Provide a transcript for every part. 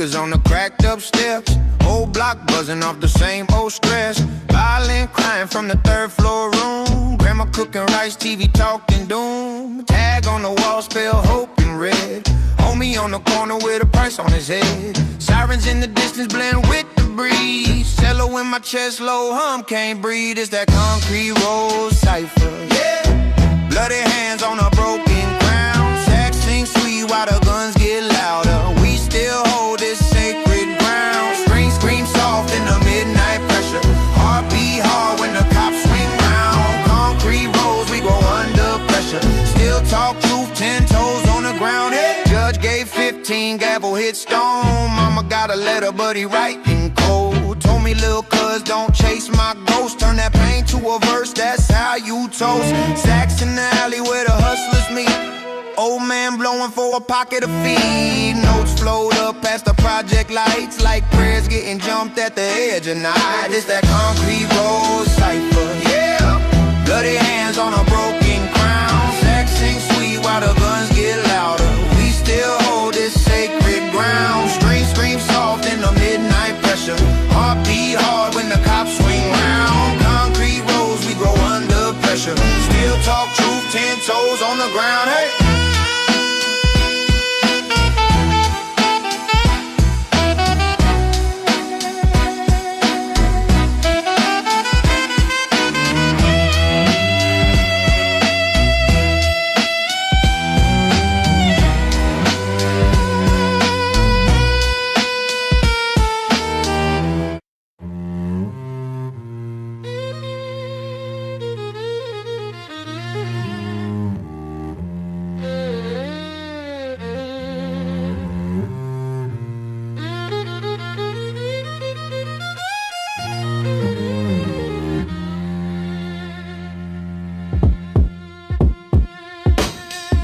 speakers on the cracked up steps. Whole block buzzing off the same old stress. Violin crying from the third floor room. Grandma cooking rice, TV talking doom. Tag on the wall, spell hope in red. Homie on the corner with a price on his head. Sirens in the distance blend with the breeze. Cello in my chest, low hum, can't breathe. It's that concrete road cipher. Yeah. Bloody hands on a broken crown. Sax sing sweet while the guns get louder. We still hold this sacred ground. Strings scream soft in the midnight pressure. Heart beat hard when the cops swing round. Concrete roads, we go under pressure. Still talk truth, 10 toes on the ground. Hey. Judge gave 15, gavel hit stone. Mama got a letter, but he writing cold. Told me, lil' cuz, don't chase my ghost. Turn that pain to a verse, that's how you toast. Sacks in the alley where the hustlers meet. Old man blowing for a pocket of feed. Notes float up past the project lights, like prayers getting jumped at the edge of night. It's that concrete road cipher, yeah. Bloody hands on a broken crown. Sacks sing sweet while the guns get louder. We still hold this sacred ground. Strings scream soft in the midnight pressure. Heart beat hard when the cops swing round. Concrete roads, we grow under pressure. Still talk truth, 10 toes on the ground, hey.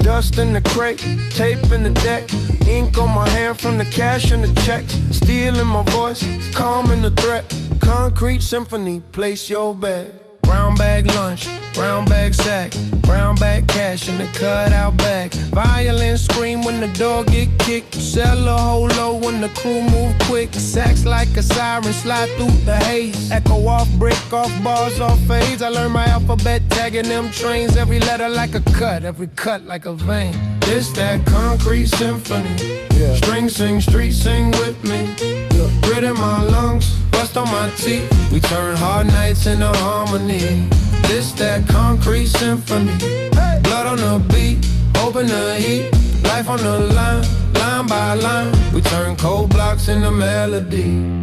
Dust in the crate, tape in the deck, ink on my hair from the cash and the checks. Steel in my voice, calm in the threat. Concrete symphony, place your bet. Brown bag lunch, brown bag sack, brown bag cash in the cutout bag. Violin scream when the door get kicked. Sell a holo when the crew move quick. Sacks like a siren slide through the haze. Echo off brick, off bars, off fades. I learned my alphabet tagging them trains. Every letter like a cut, every cut like a vein. This that concrete symphony, yeah. String sing, street sing with me, yeah. Grit in my lungs, rust on my teeth. We turn hard nights into harmony. This that concrete symphony, hey. Blood on the beat, open the heat. Life on the line, line by line. We turn cold blocks into melody.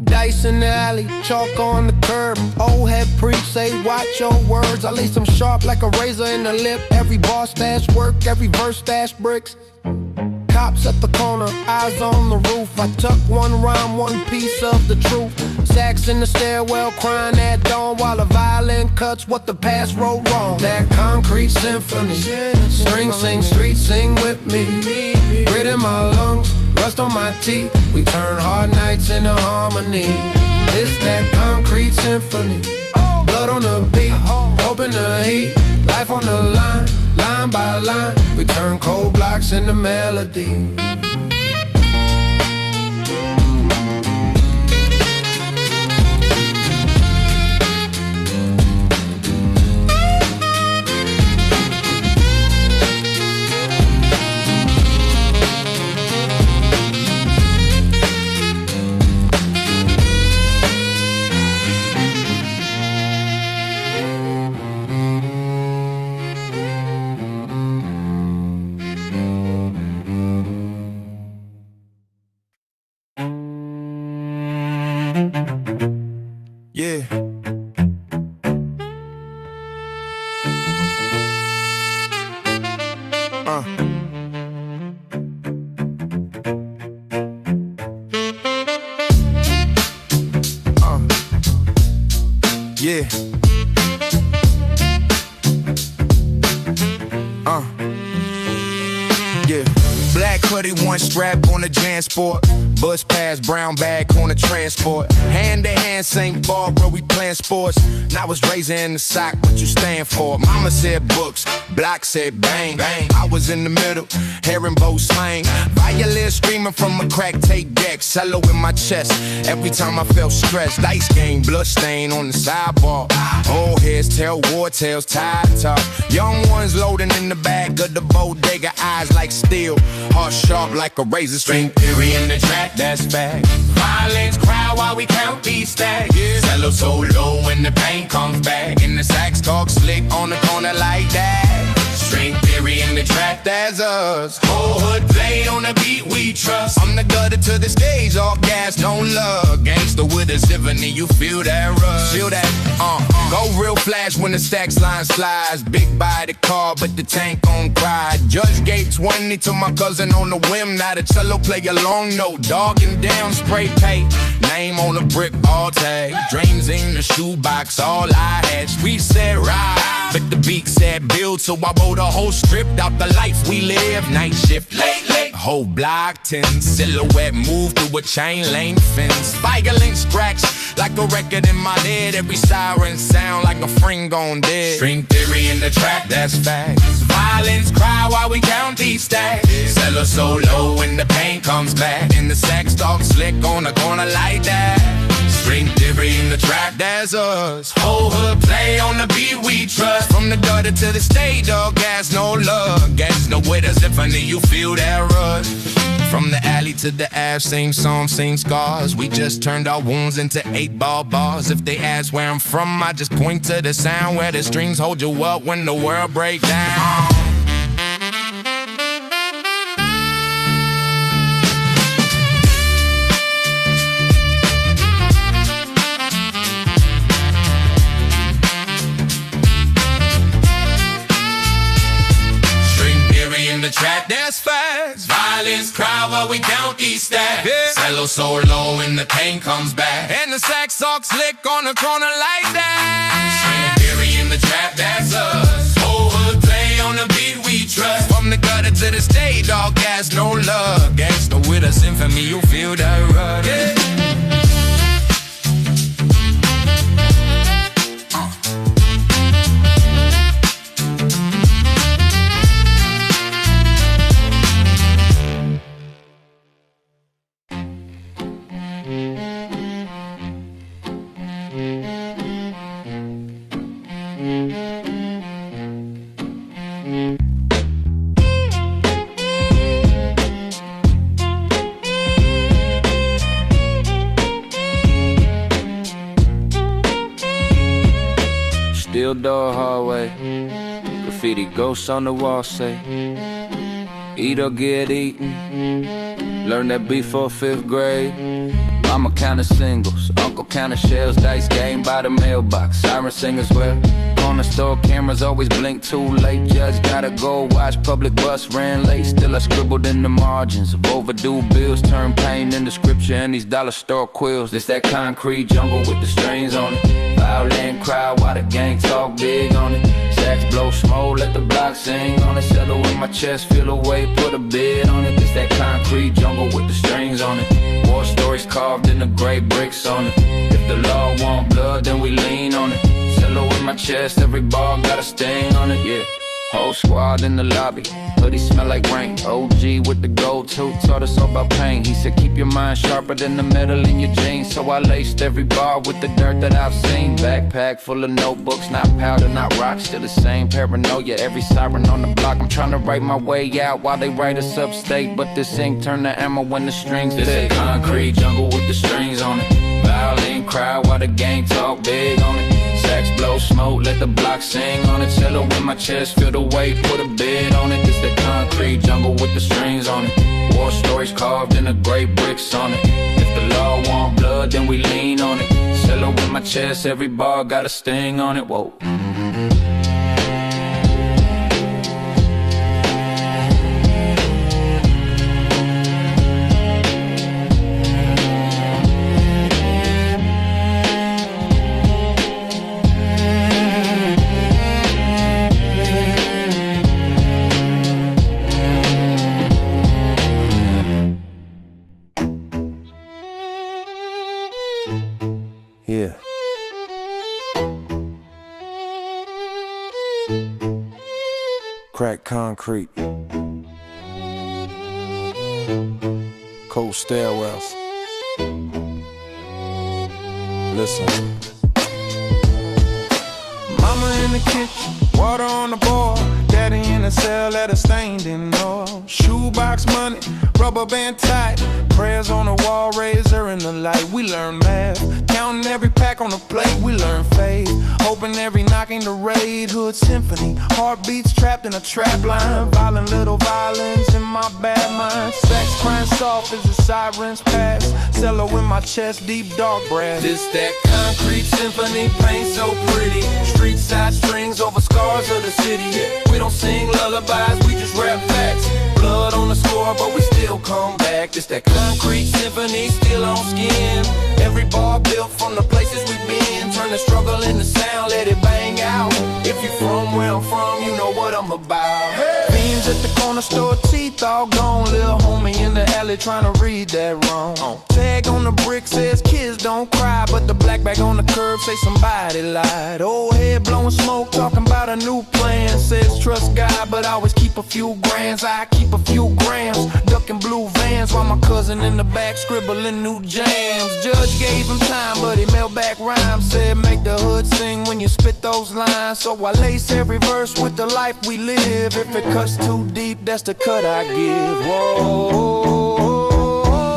Dice in the alley, chalk on the curb. Old head preach, say watch your words. I lace them sharp like a razor in the lip. Every bar stash work, every verse stash bricks. Cops at the corner, eyes on the roof. I tuck one rhyme, one piece of the truth. Sax in the stairwell, crying at dawn while the violin cuts what the past wrote wrong. That concrete symphony, string sing, street sing with me. Grit in my lungs, rust on my teeth. We turn hard nights into harmony. It's that concrete symphony, blood on the beat, open the heat. Life on the line, line by line. We turn cold blocks into melody. Yeah. Yeah. Yeah. Black hoodie, one strap on the JanSport. Bus pass, brown bag, corner transport. Hand to hand, St. Barbara, we playing sports. And I was raising in the sock, what you stand for? Mama said books, block said bang, bang. I was in the middle, herringbone slang. Violin screaming from a crack tape deck. Cello in my chest, every time I felt stressed. Dice game, blood stain on the sidewalk. Old heads tell war tales, tied top. Young ones loading in the back of the bodega. Eyes like steel, heart sharp like a razor. String theory in the track, that's fact. Violence cry while we count these stacks. Cello so low when the pain comes back. And the sax talk slick on the corner like that. String theory in the track, that's us. Whole hood play on the beat we trust. I'm the gutter to the stage, all gas, no love. Gangsta with a symphony, you feel that rush. Feel that, Go real flash when the stacks line slides. Big by the car, but the tank on cry. Judge gate 20 to my cousin on the whim. Now the cello play a long note, dogging down spray paint. Name on the brick, all tag. Dreams in the shoebox, all I had. Street said ride, but the beat said build. So I wrote a whole stripped out the life we live. Night shift, late, whole block 10. Silhouette move through a chain lane fence. Violent scratch like a record in my head. Every siren sound like a friend gone dead. String theory in the track, that's facts. Violence cry while we count these stacks. Cello so low when the pain comes back. And the sax talk slick on the corner like that. String theory in the track, that's us. Whole hood play on the beat we trust. From the gutter to the stage, all gas, no love. Gas, no way, the symphony, you feel that rush. From the alley to the Ave, same song, same scars. We just turned our wounds into 8-ball bars. If they ask where I'm from, I just point to the sound where the strings hold you up when the world breaks down. The track, that's fast. Violence cry while we count these stacks. Cello so low when the pain comes back. And the sax talk slick on the corner like that. String theory in the trap, that's us. Whole hood play on the beat we trust. From the gutter to the stage, all gas, no love. Gangsta with a symphony, you feel that rush. Steel door hallway, graffiti ghosts on the wall say, eat or get eaten. Learned that before 5th grade. Mama counted singles, uncle counted shells, dice game by the mailbox. Siren singers well. Corner store cameras always blink too late. Judge gotta go watch, public bus ran late. Still I scribbled in the margins of overdue bills. Turn pain into scripture and these dollar store quills. This that concrete jungle with the strings on it. Violin cry while the gang talk big on it. Sax blow smoke, let the block sing on it. Settle in my chest, feel away, put a bid on it. This that concrete jungle with the strings on it. War stories carved in the gray bricks on it. If the law want blood, then we lean on it. Cello in my chest, every bar got a sting on it, yeah. Whole squad in the lobby, hoodie smell like rain. OG with the gold tooth taught us all about pain. He said keep your mind sharper than the metal in your jeans. So I laced every bar with the dirt that I've seen. Backpack full of notebooks, not powder, not rock. Still the same paranoia, every siren on the block. I'm trying to write my way out while they write us upstate. But this ink turn to ammo when the strings fit. This a concrete jungle with the strings on it. Violin cry while the gang talk big on it. Sax blow smoke, let the block sing on it. Cello in my chest, feel the weight, put a bid on it. This the concrete jungle with the strings on it. War stories carved in the great bricks on it. If the law want blood, then we lean on it. Cello in my chest, every bar got a sting on it. Whoa. cracked concrete, cold stairwells. Listen. Mama in the kitchen, water on the boil. Daddy in the cell at a stained in oil. Shoebox money, rubber band tight. Prayers on the wall, razor in the light. We learn math, counting every pack on the plate. We learn faith, hoping every knocking the raid. Hood symphony, heartbeats trapped in a trap line. Violent little violins in my bad mind. Sex crying soft as the sirens pass. Cello in my chest, deep dark brass. This that concrete symphony, paint so pretty. Street side strings over scars of the city. We don't sing lullabies, we just rap facts. Blood on the score, but we still come back. This that concrete symphony, still on skin. Every bar built from the places we've been. Turn the struggle into sound, let it bang out. If you from where I'm from, you know what I'm about. Beans at the corner store, teeth all gone. Little homie in the alley trying to read that wrong. Tag on the brick says kids don't cry, but the black bag on the curb say somebody lied. Old head blowing smoke, talking about a new plan. Says trust God, but always keep a few grands. I keep a few grams, ducking blue vans while my cousin in the back scribbling new jams. Judge gave him time, but he mailed back rhymes. Said make the hood sing when you spit those lines. So I lace every verse with the life we live. If it cuts too deep, that's the cut I give. Whoa,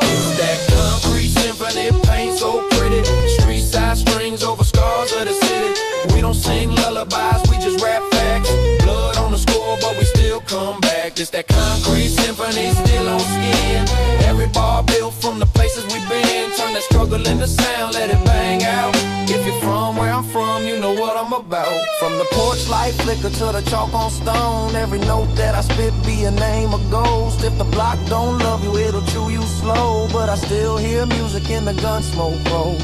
it's that concrete symphony, paint so pretty. Street side strings over scars of the city. We don't sing lullabies, we just rap facts. Blood on the score, but we still come back. It's that concrete symphony, still on skin. Every bar built from the places we've been. Turn that struggle into sound, let it bang out. If you're from where I'm from, you know what I'm about. From the porch light flicker to the chalk on stone. Every note that I spit be a name of ghost. If the block don't love you, it'll chew you slow. But I still hear music in the gun smoke roll.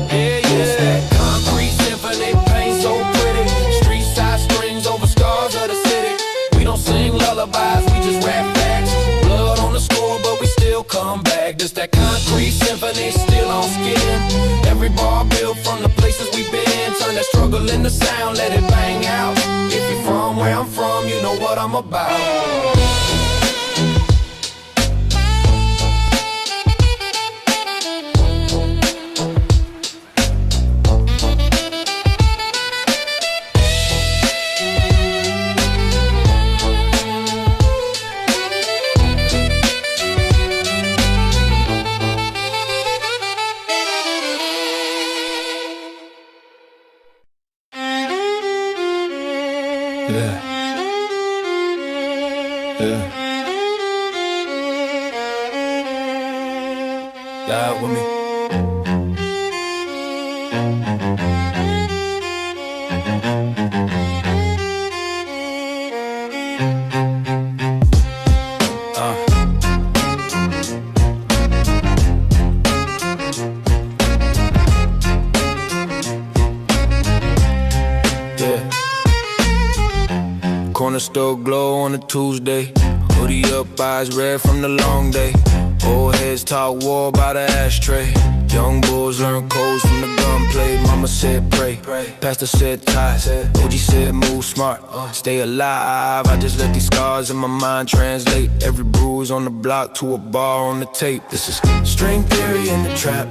Yeah, yeah. That concrete symphony, paint so pretty. Street side strings over scars of the city. We don't sing lullabies, we just rap facts. Blood on the score, but we still come back. This that concrete symphony, still on skin. Every bar built from the places we've been. Turn that struggle into sound, let it bang out. If you're from where I'm from, you know what I'm about. Yeah. Yeah. God with me. Corner store glow on a Tuesday. Hoodie up, eyes red from the long day. Old heads talk war about an ashtray. Young bulls learn codes from the gunplay. Mama said pray, pastor said ties. OG said move smart, stay alive. I just let these scars in my mind translate. Every bruise on the block to a bar on the tape. This is string theory in the trap.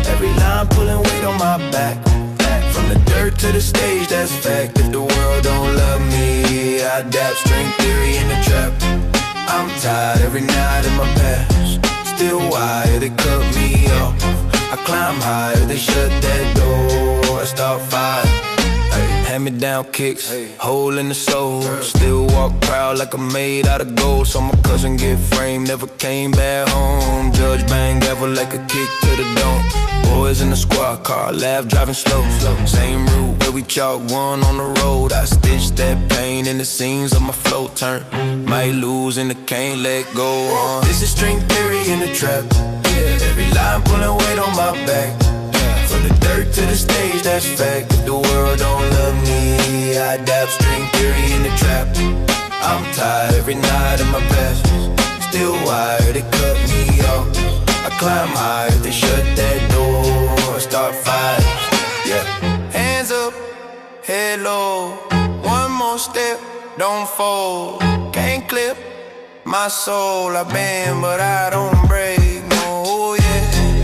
Every line pulling weight on my back. From the dirt to the stage, that's fact. If the world don't love me, I adapt. String theory in the trap. I'm tired every night in my past. Still wired, they cut me off. I climb higher, they shut that door. I start fire. Hand-me-down kicks, hole in the soul. Still walk proud like I'm made out of gold. Saw my cousin get framed, never came back home. Judge bang ever like a kick to the dome. Boys in the squad car, laugh driving slow. Same route where we chalk one on the road. I stitched that pain in the seams of my flow. Turn, might lose and I can't let go. This is string theory in the trap. Every line pulling weight on my back. From the dirt to the stage, that's fact. If the world don't love me, I adapt. String theory in the trap. I'm tired every night in my past. Still wired, they cut me off. I climb high, they shut that door. Start fires, yeah. Hands up, head low. One more don't step, don't fold. Can't clip my soul. I bend, but I don't break. No, yeah.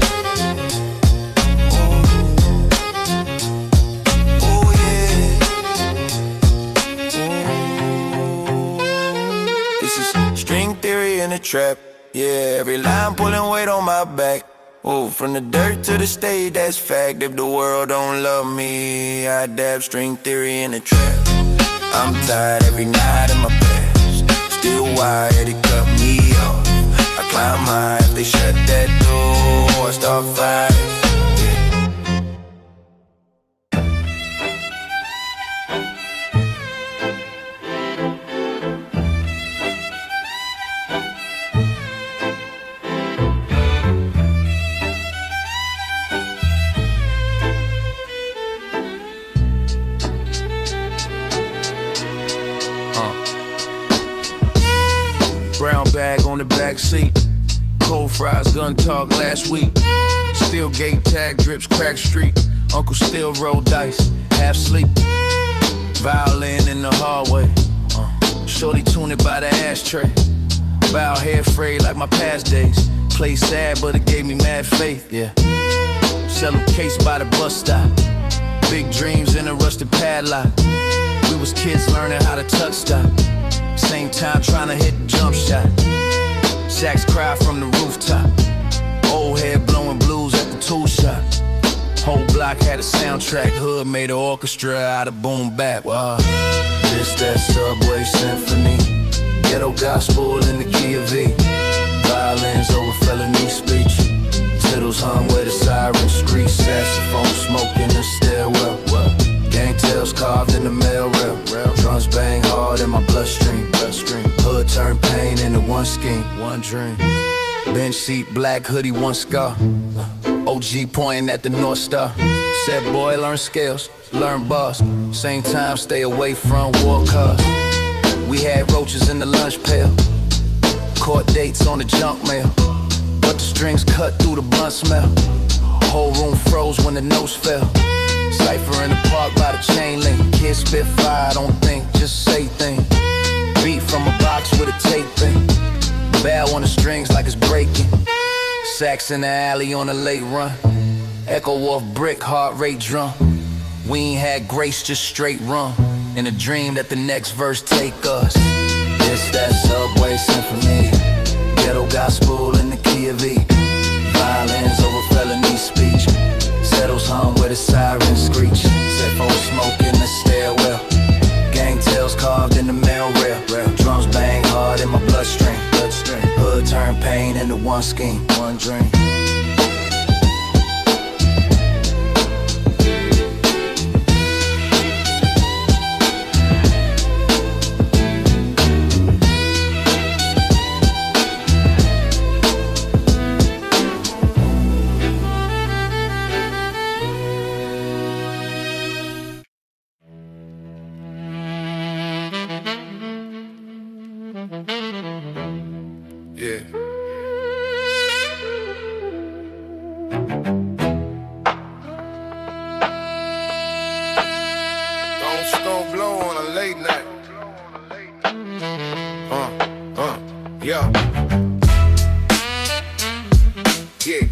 Oh, yeah. This is string theory in a trap. Yeah, every line pulling weight on my back. Oh, from the dirt to the stage, that's fact. If the world don't love me, I dab string theory in a trap. I'm tired every night in my past. Still wired, it cut me off. I climb high, if they shut that door, I start fighting. Brown bag on the back seat. Cold fries, gun talk last week. Steel gate tag drips, crack street. Uncle still roll dice, half sleep. Violin in the hallway. Shorty tune it by the ashtray. Bow head frayed like my past days. Play sad, but it gave me mad faith, yeah. Sell a case by the bus stop. Big dreams in a rusted padlock. We was kids learning how to touch stop. Same time trying to hit the jump shot. Sax cry from the rooftop. Old head blowing blues at the tool shop. Whole block had a soundtrack. Hood made an orchestra out of boom bap. This that subway symphony. Ghetto gospel in the key of V. Violins over felony speech. Tittles hung where the sirens screech. Saxophone smoke in the stairwell. Gang tails carved in the mail rail. Drums bang hard in my bloodstream. Hood turned pain into one scheme, one dream. Bench seat, black hoodie, one scar. OG pointing at the North Star. Said boy, learn scales, learn bars. Same time, stay away from war cars. We had roaches in the lunch pail. Court dates on the junk mail. But the strings cut through the blunt smell. Whole room froze when the notes fell. Cypher in the park by the chain link. Kids spit fire, don't think, just say things. Beat from a box with a tape thing. Bell on the strings like it's breaking. Sax in the alley on a late run. Echo off brick, heart rate drum. We ain't had grace, just straight rum. In a dream that the next verse take us. This that subway symphony. Ghetto gospel in the key of V. Violins over felony speech. Settles hum where the sirens screech. Set for smoke in the stairwell. Gang tails carved in the mail rail. Drums bang hard in my bloodstream. Hood turned pain into one scheme, one dream. Yeah. Don't blow on a late night. Yeah. Yeah.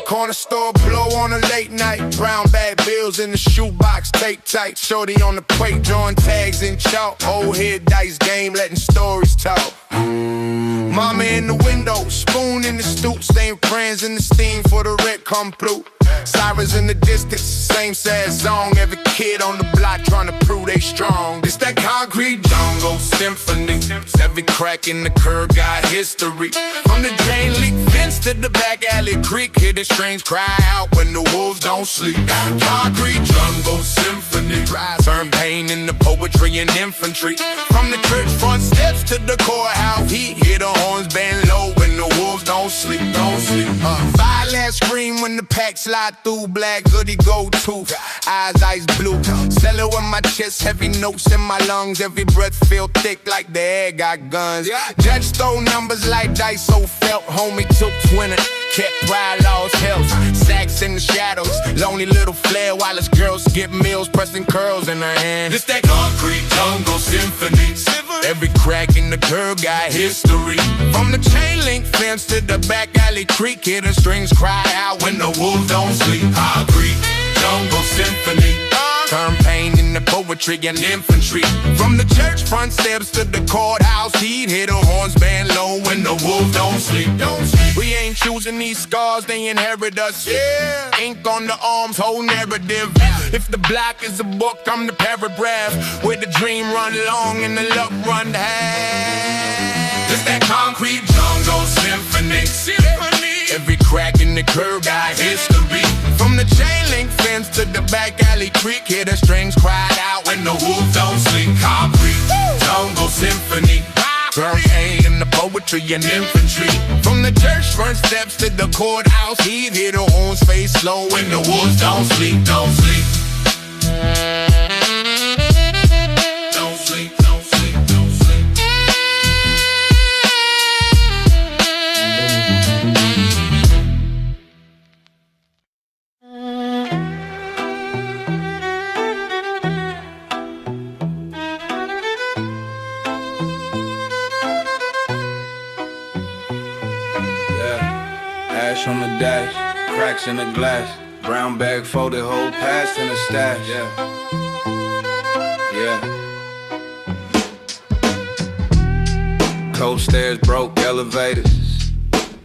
Corner store blow on a late night. Brown bag bills in the shoebox, tape tight. Shorty on the plate, drawing tags in chalk. Old head dice game, letting stories talk. Mama in the window, spoon in the stoop. Staying friends in the steam for the rent come through. Sirens in the distance, same sad song. Every kid on the block trying to prove they strong. It's that concrete jungle symphony. Every crack in the curb got history. From the drain leak fence to the back alley creek. Hear the strings cry out when the wolves don't sleep. Concrete jungle symphony. Turn pain into poetry and infantry. From the church front steps to the courthouse heat. Hear the horns band low when the wolves don't sleep, don't sleep. Violent scream when the pack slide through. Black hoodie go tooth, eyes ice blue. Cello in my chest, heavy notes in my lungs. Every breath feel thick like the air got guns. Judge stole numbers like dice, so felt homie took 20. kept pride, lost health. Sacks in the shadows, lonely little flare while his girls skip meals, pressing curls in her hand. This that concrete jungle symphony. Every crack in the curb got history. From the chain link fence to the back alley creek, hear the strings cry out when the wolves don't sleep. Concrete jungle symphony. Turn pain into poetry and infantry. From the church front steps to the courthouse heat, hear the horns band low when the wolves don't sleep. We ain't choosing these scars, they inherit us. Yeah, ink on the arms, whole narrative. If the block is a book, I'm the paragraph, where the dream run long and the luck run high. It's that concrete jungle symphony. Every crack in the curb got history. From the chain link fence to the back alley creek, hear the strings cried out when the wolves don't sleep. Concrete jungle symphony. Turn pain into poetry and infantry. From the church front steps to the courthouse heat, hear the horns fade slow when the wolves don't sleep. Don't sleep. Don't sleep. Don't sleep. Don't sleep. Ash on the dash, cracks in the glass, brown bag folded, whole past in the stash. Cold stairs, broke elevators,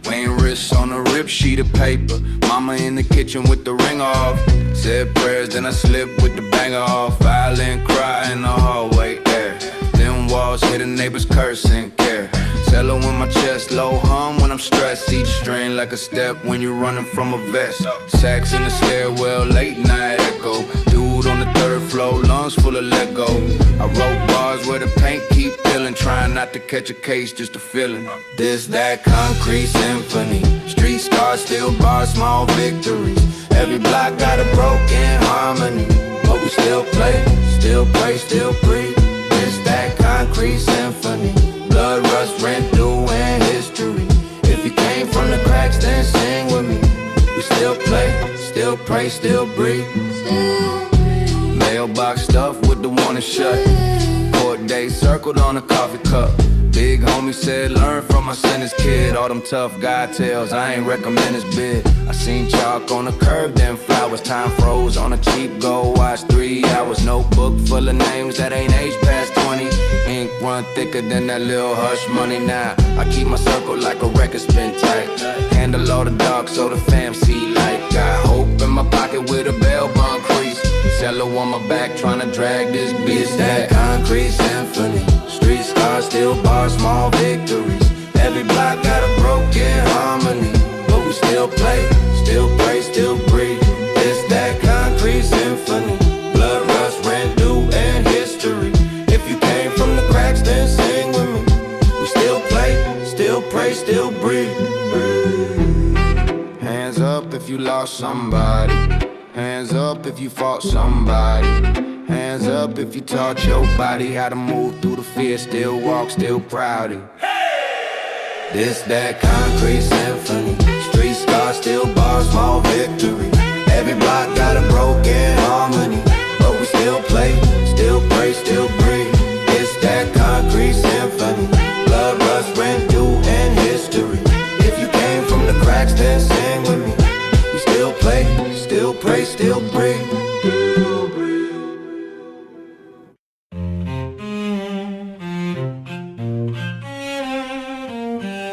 weighing wrists on a rip sheet of paper. Mama in the kitchen with the ring off, said prayers, then I slipped with the banger off. Violent cry in the hallway air, then walls hit a neighbor's curse and care. Cello in my chest, low hum when I'm stressed. Each string like a step when you're running from a vest. Sax in the stairwell, late night echo. Dude on the third floor, lungs full of Lego. I wrote bars where the paint keep peeling, trying not to catch a case, just a feeling. This, that concrete symphony. Street scars, still bars, small victories. Every block got a broken harmony, but we still play, still pray, still breathe. This, that concrete symphony. Blood, rust, rent, due, and history. If you came from the cracks, then sing with me. We still play, still pray, still breathe. Mailbox stuffed with the warning shut. Court day circled on a coffee cup. Big homie said, learn from my sentence, kid. All them tough guy tales, I ain't recommend his bid. I seen chalk on the curb, then flowers. Time froze on a cheap go watch 3 hours. Notebook full of names that ain't aged past 20. Ink run thicker than that little hush money now. I keep my circle like a record spin tight. Handle all the dark so the fam see light. Got hope in my pocket with a bell bond crease. Cello on my back tryna drag this beat. It's that concrete symphony. Street scars, still bars, small victories. Every block got a broken harmony, but we still play, still pray, still breathe. It's that concrete symphony. Blood, rust, rent, due, and history. If you came from the cracks, then sing with me. We still play, still pray, still breathe. Hands up if you lost somebody. Hands up if you fought somebody. Hands up if you taught your body how to move through the fear. Still walk, still proud of. This, that concrete symphony. Street scars, still bars, small victory. Every block got a broken harmony, but we still play, still pray, still breathe. It's that concrete symphony. Blood, rust, rent, due, and history. If you came from the cracks, then sing with me. We still play, still pray, still breathe.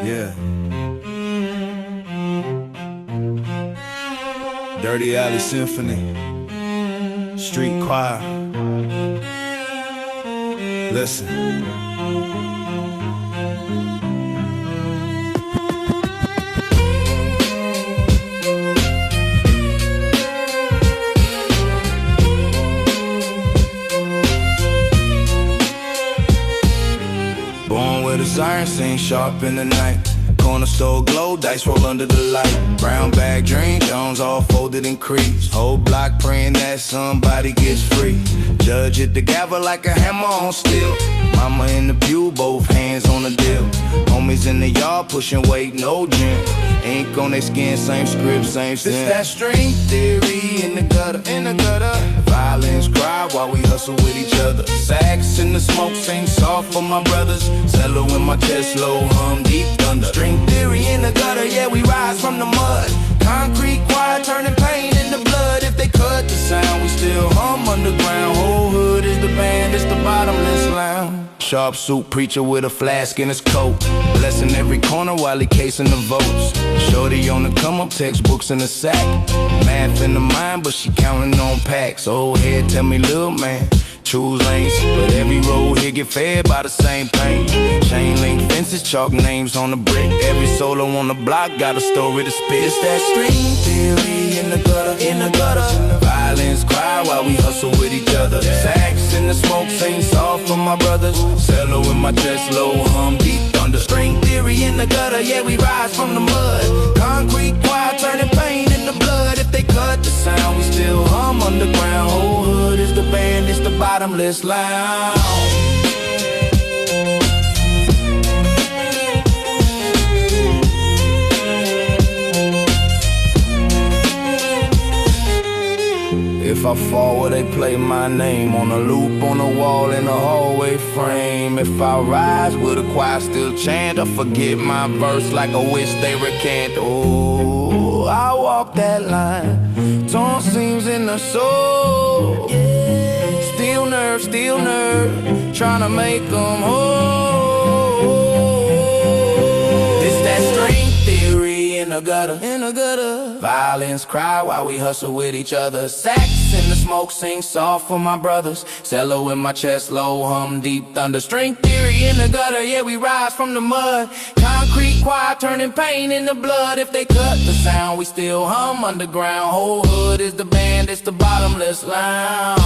Yeah. Dirty Alley Symphony. Street Choir. Listen. Born with a siren, seen sharp in the night. Corner store glow, dice roll under the light. Brown bag, dream Jones, all folded in crease. Whole block praying that somebody gets free. Judge hit the gavel like a hammer on steel. Mama in the pew, both hands on the deal. Homie homies in the yard pushing weight, no gym. Ink on their skin, same script, same sin. This that string theory in the gutter, in the gutter. Violence cry while we hustle with each other. Sax in the smoke, sing soft for my brothers. Cello in my chest, low hum, deep thunder. String theory in the gutter, yeah, we rise from the mud. Concrete quiet, turning pain into blood. If they cut the sound, we still hum underground. Whole hood is the band, it's the bottomless lounge. Sharp suit preacher with a flask in his coat, blessing every corner while he casing the votes. Shorty on the come up, textbooks in the sack. Math in the mind, but she counting on packs. Old head tell me, little man, choose lanes, but every road here get fed by the same pain. Chain link fences, chalk names on the brick. Every solo on the block got a story to spit. It's that string theory in the gutter, in the gutter. Violence cry while we hustle with each other. Sax in the smoke, sing soft for my brothers. Cello in my chest, low hum, deep thunder. String theory in the gutter, yeah, we rise from the mud. Concrete quiet, turning pain into blood. If they cut the sound, we still hum underground. Whole hood is the band, it's the bottomless lounge. If I fall, will they play my name on a loop on the wall in the hallway frame? If I rise, will the choir still chant or forget my verse like I wish they recant? Oh, I walk that line, torn seams in the soul. Still nerve, trying to make them whole. It's that string theory in the gutter, in the gutter. Violence cry while we hustle with each other. Sax in the smoke, sing soft for my brothers. Cello in my chest, low hum, deep thunder. String theory in the gutter, yeah, we rise from the mud. Concrete quiet, turning pain into blood. If they cut the sound, we still hum underground. Whole hood is the band, it's the bottomless lounge.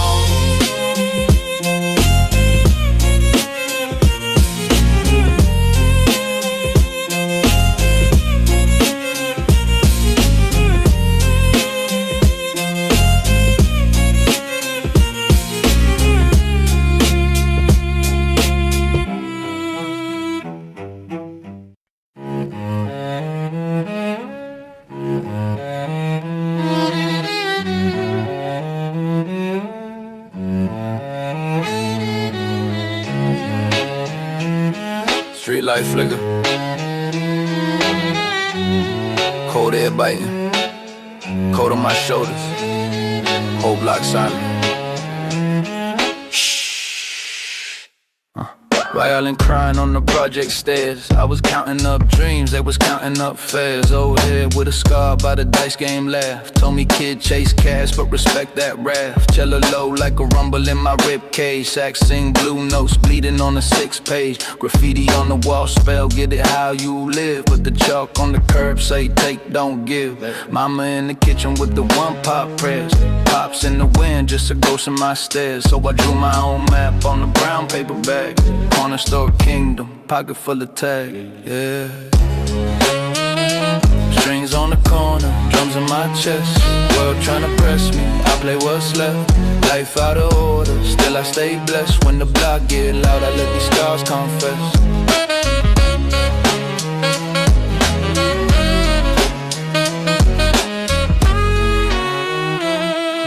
Street life flicker, cold air biting, cold on my shoulders, whole block silent. Violin crying on the project stairs. I was counting up dreams, they was counting up fares. Old head with a scar by the dice game laugh. Told me kid chase cash but respect that wrath. Cello low like a rumble in my rib cage. Sax sing blue notes bleeding on the 6th page. Graffiti on the wall spell get it how you live. But the chalk on the curb say take don't give. Mama in the kitchen with the one pop prayers. Pops in the wind just a ghost in my stairs. So I drew my own map on the brown paper bag. Corner store kingdom, pocket full of tag, yeah. Strings on the corner, drums in my chest. World tryna press me, I play what's left. Life out of order, still I stay blessed. When the block get loud, I let these scars confess.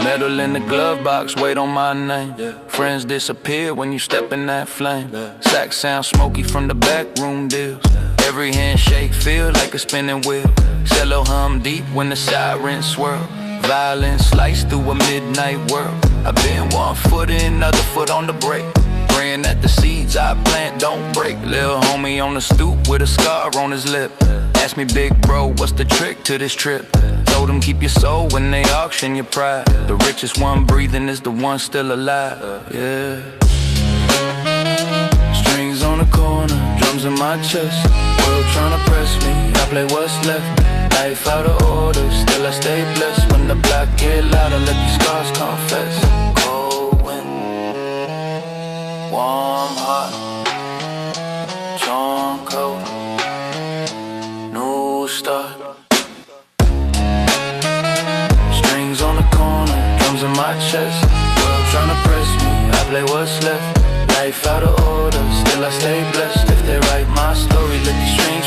Metal in the glove box, wait on my name. Friends disappear when you step in that flame. Sax sound smoky from the back room deals. Every handshake feel like a spinning wheel. Cello hum deep when the sirens swirl. Violence slice through a midnight world. I've been 1 foot in, other foot on the brake. Praying that the seeds I plant don't break. Lil' homie on the stoop with a scar on his lip. Ask me big bro, what's the trick to this trip? Told him keep your soul when they auction your pride. The richest one breathing is the one still alive, yeah. Strings on the corner, drums in my chest. World tryna press me, I play what's left. Life out of order, still I stay blessed. When the block get loud, I let these scars confess. Cold wind, warm heart, torn coat, new start. Strings on the corner, drums in my chest. World tryna press me, I play what's left. Life out of order, still I stay blessed. If they write my story, let the stream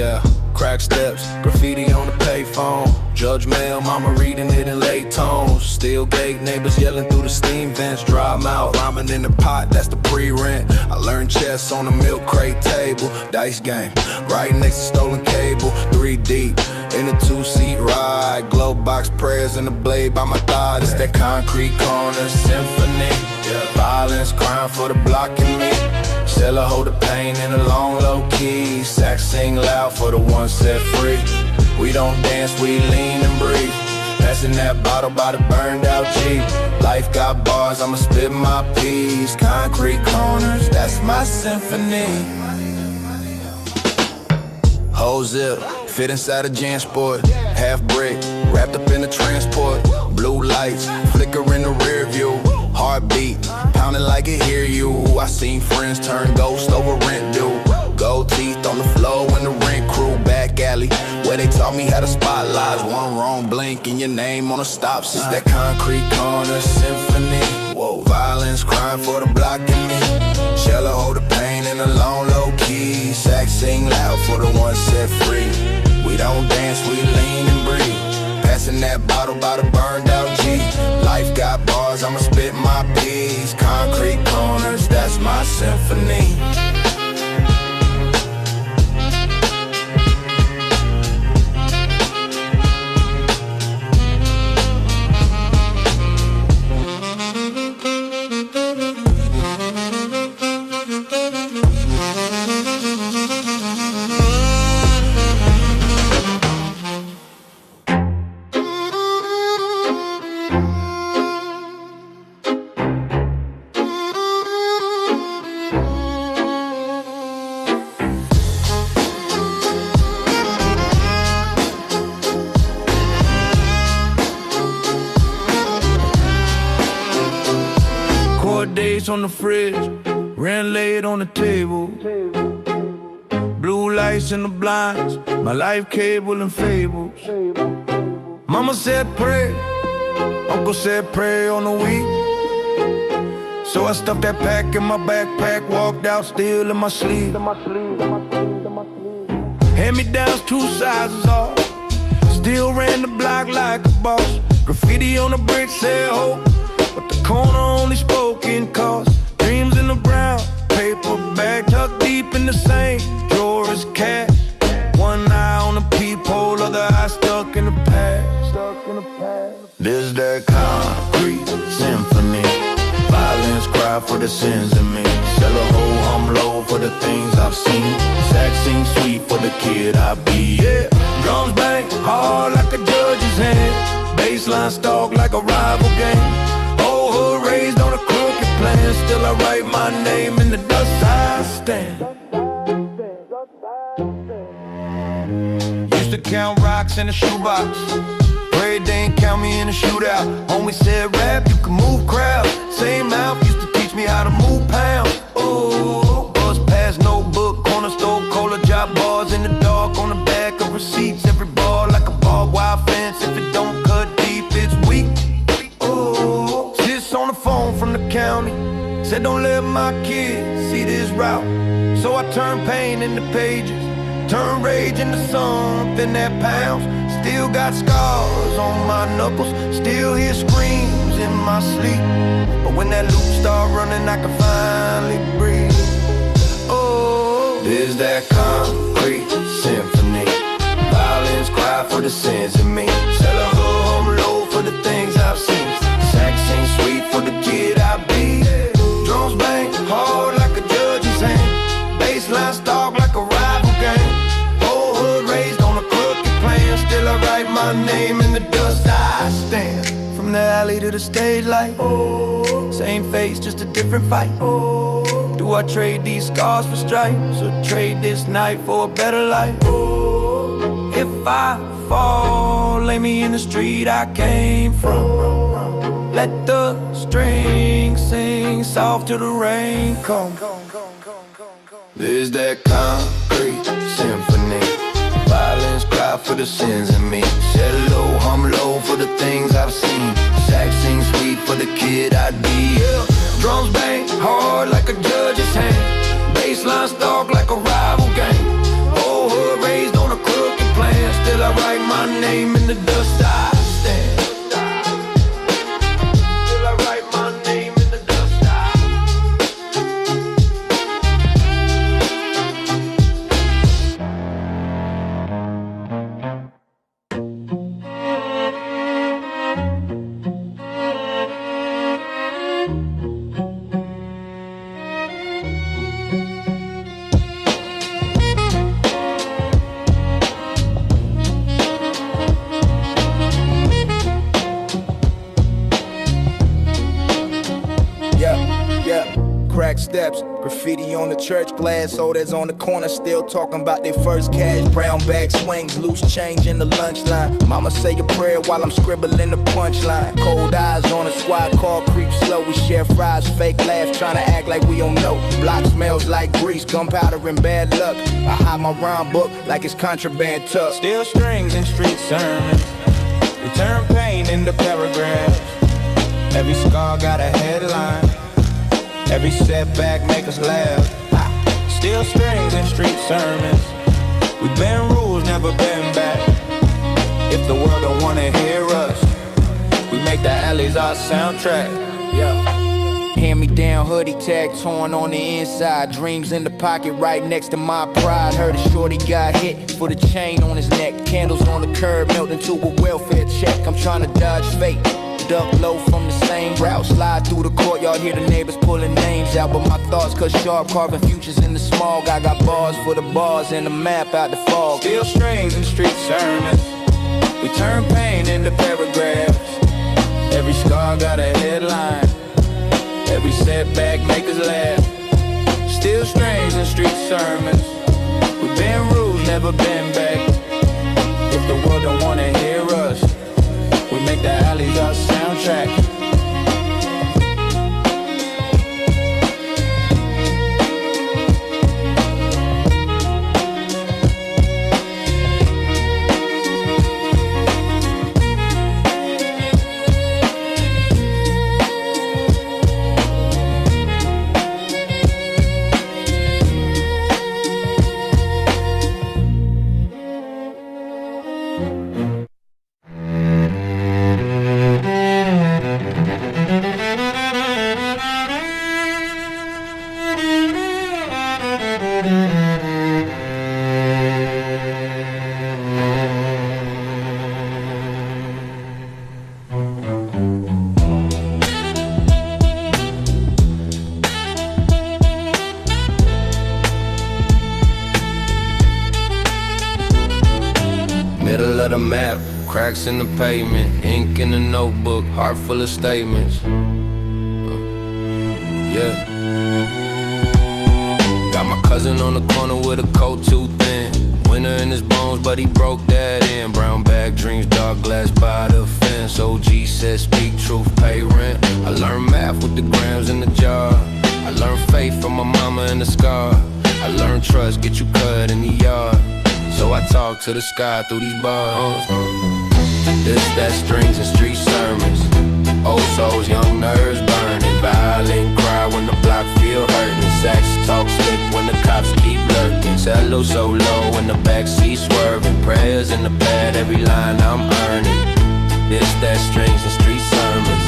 Yeah, crack steps, graffiti on the payphone. Judge mail, mama reading it in late tones. Steel gate, neighbors yelling through the steam vents. Dry mouth, ramen in the pot, that's the pre-rent. I learned chess on the milk crate table. Dice game, right next to stolen cable. 3 deep, in a 2-seat ride. Glow box prayers in the blade by my thigh. It's that concrete corner symphony. Violence, crime for the block and me. Still I hold the pain in a long low key. Sax sing loud for the one set free. We don't dance, we lean and breathe. Passing that bottle by the burned out Jeep. Life got bars, I'ma spit my piece. Concrete corners, that's my symphony. Whole zip, fit inside a JanSport. Half brick, wrapped up in the transport. Blue lights, flicker in the rear view. Heartbeat, pounding like it hear you. I seen friends turn ghost over rent due. Gold teeth on the floor in the rent crew. Back alley, where they taught me how to spotlight. One wrong blink and your name on a stop sign. It's that concrete corner symphony. Whoa, violence, crime for the block and me. Shell hold the pain in a long low key. Sax sing loud for the one set free. We don't dance, we lean and breathe. Passing that bottle by the burned out G. Life got bars, I'ma spit my piece. Concrete corners, that's my symphony. Dates on the fridge, rent laid on the table. Blue lights in the blinds, my life cable and fables. Mama said pray, Uncle said pray on the week. So I stuffed that pack in my backpack, walked out still in my sleep. Hand-me-downs 2 sizes off, still ran the block like a boss. Graffiti on the brick said hope, but the corner only spoke in cost. Dreams in the brown paper bag, tucked deep in the same drawer as cash. One eye on the peephole, other eye stuck in the past. This that concrete symphony. Violence cry for the sins in me. Sell a whole hum low for the things I've seen. Sax sing sweet for the kid I be. Yeah, drums bang hard like a judge's hand. Baseline stalk like a rival game. Hood raised on a crooked plan. Still I write my name in the dust I stand. Used to count rocks in a shoebox. Prayed they ain't count me in a shootout. Homie said rap, you can move crowds. Same mouth used to teach me how to move pounds. Ooh, buzz past notebook, corner store, cola job bars in the dark on the back of receipts. Every bar like a barbed wire fence. If it don't cut deep, it's weak. On the phone from the county, said don't let my kids see this route. So I turned pain into pages, turned rage into something that pounds. Still got scars on my knuckles, still hear screams in my sleep. But when that loop start running, I can finally breathe. Oh, there's that concrete symphony. Violence cry for the sins in me. Sell a home low for the things I've seen. Sax sing sweet for the kid I be. Drums bang hard like a judge's hand. Baseline stalk like a rival game. Whole hood raised on a crooked plan. Still I write my name in the dust I stand. From the alley to the stage light. Same face, just a different fight. Do I trade these scars for stripes, or trade this night for a better life? If I fall, lay me in the street I came from. Let the strings sing soft till the rain comes. There's that concrete symphony. Violence cry for the sins in me. Sell low, hum low for the things I've seen. Sax sing sweet for the kid I'd be. Yeah. Drums bang hard like a judge's hand. Baseline stalk like a rival gang. Whole hood raised on steps. Graffiti on the church glass, odors on the corner, still talking about their first cash. Brown bag swings, loose change in the lunch line. Mama say a prayer while I'm scribbling the punchline. Cold eyes on a squad car, creep slow. We share fries, fake laughs, trying to act like we don't know. Block smells like grease, gunpowder and bad luck. I hide my rhyme book like it's contraband tuck. Steel strings and street sermons, we turn pain into paragraphs. Every scar got a headline, every setback make us laugh. Steel strings and street sermons, we bend rules, never bend back. If the world don't wanna hear us, we make the alleys our soundtrack. Yeah. Hand-me-down hoodie tag torn on the inside. Dreams in the pocket right next to my pride. Heard a shorty got hit for the chain on his neck. Candles on the curb melt into a welfare check. I'm trying to dodge fate, duck low from the same route. Slide through the courtyard, hear the neighbors pulling names out. But my thoughts cut sharp, carving futures in the smog. I got bars for the bars and the map out the fog. Steel strings and street sermons, we turn pain into paragraphs. Every scar got a headline, every setback make us laugh. Steel strings and street sermons, we bend rules, never bend back. If the world don't wanna hear us, we make the alleys our soundtrack. Middle of the map, cracks in the pavement, ink in the notebook, heart full of statements. Yeah. Got my cousin on the corner with a coat too thin. Winter in his bones, but he broke that in. Brown bag dreams, dark glass by the fence. OG said speak truth, pay rent. I learned math with the grams in the jar. I learned faith from my mama and the scar. I learned trust, get you cut in the yard. So I talk to the sky through these bars. This, that, strings and street sermons. Old souls, young nerves burning. Violin cry when the block feel hurting. Sax talk slick when the cops keep lurking. Cello so low when the backseat swerving. Prayers in the pad, every line I'm earning. This, that, strings and street sermons.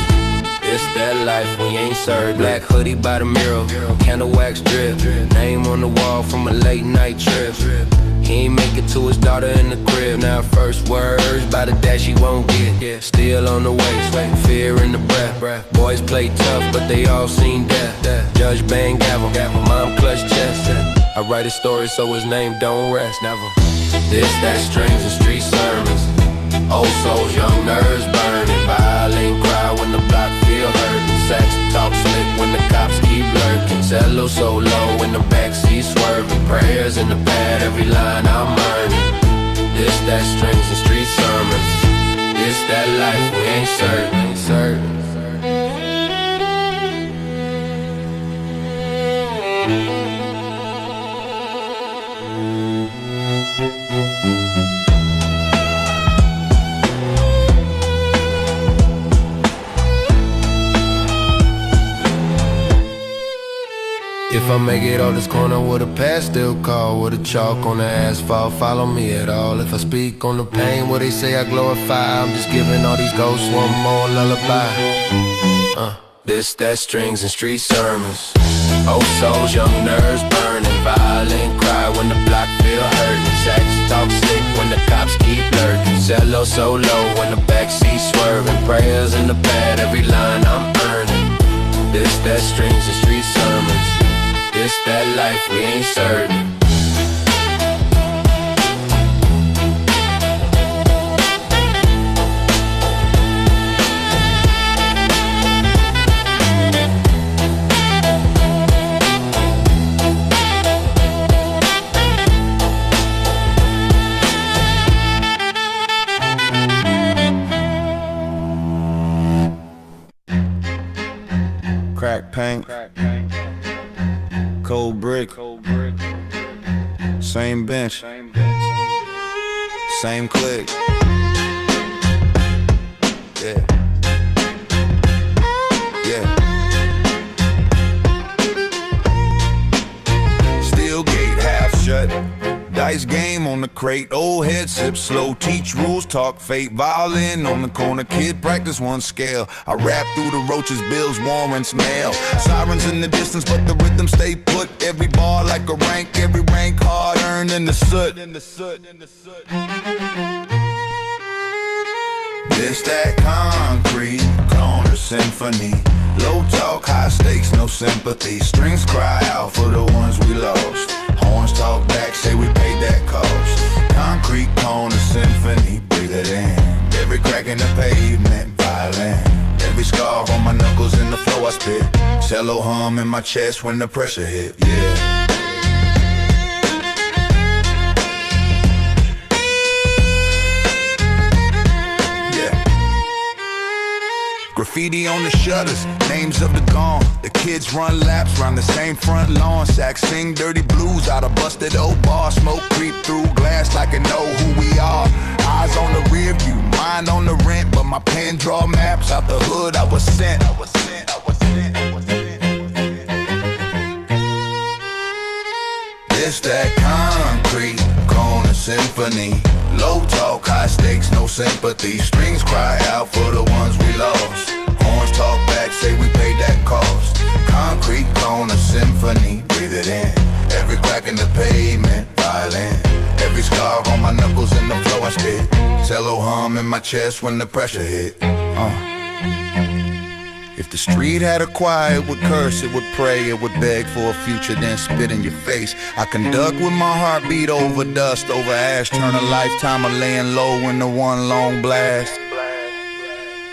It's that life we ain't served. Black hoodie by the mirror, candle wax drip. Name on the wall from a late night trip. He ain't make it to his daughter in the crib. Now first words by the dash he won't get. Still on the way, fear in the breath. Boys play tough, but they all seen death. Judge bang gavel, mom clutch chest. I write a story so his name don't rest, never. This, that, strings and street sermons. Old souls, young nerves burning. Violin cry when the block feel hurting. Sax talk slick when the cops keep lurking. Cello so low when the backseat swerving. Prayers in the pad, every line I'm earning. This, that, strings and street sermons. This, that life we ain't certain. If I make it off this corner with a pastel call, with a chalk on the asphalt, follow me at all. If I speak on the pain where they say I glorify, I'm just giving all these ghosts one more lullaby. This, that, strings and street sermons. Old souls, young nerves burning. Violin cry when the block feel hurting. Sax talk slick when the cops keep lurking. Cello so low when the backseat swerving. Prayers in the pad, every line I'm earning. This, that, strings and street sermons. This, that life we ain't certain. paint, cold brick, same bench, same click. Yeah. Yeah. Steel gate half shut. Dice game on the crate, old head sip slow, teach rules, talk fate, violin on the corner, kid practice one scale. I rap through the roaches, bills, warrants, mail. Sirens in the distance, but the rhythm stay put. Every bar like a rank, every rank hard earned in the soot. This that concrete, corner symphony. Low talk, high stakes, no sympathy. Strings cry out for the ones we lost. Horns talk back, say we paid that cost. Concrete corner symphony, breathe it in. Every crack in the pavement, violent. Every scar on my knuckles in the flow I spit. Cello hum in my chest when the pressure hit, yeah. Graffiti on the shutters, names of the gone. The kids run laps round the same front lawn. Sax sing dirty blues out of busted old bar. Smoke creep through glass like I know who we are. Eyes on the rear view, mind on the rent. But my pen draw maps out the hood I was sent. This that concrete, corner symphony. Low talk, high stakes, no sympathy. Strings cry out for the ones we lost. Horns talk back, say we paid that cost. Concrete corner symphony, breathe it in. Every crack in the pavement, violent. Every scar on my knuckles in the flow I spit. Cello hum in my chest when the pressure hit. If the street had a choir, it would curse, it would pray, it would beg for a future, then spit in your face. I conduct with my heartbeat over dust, over ash. Turn a lifetime of laying low into one long blast.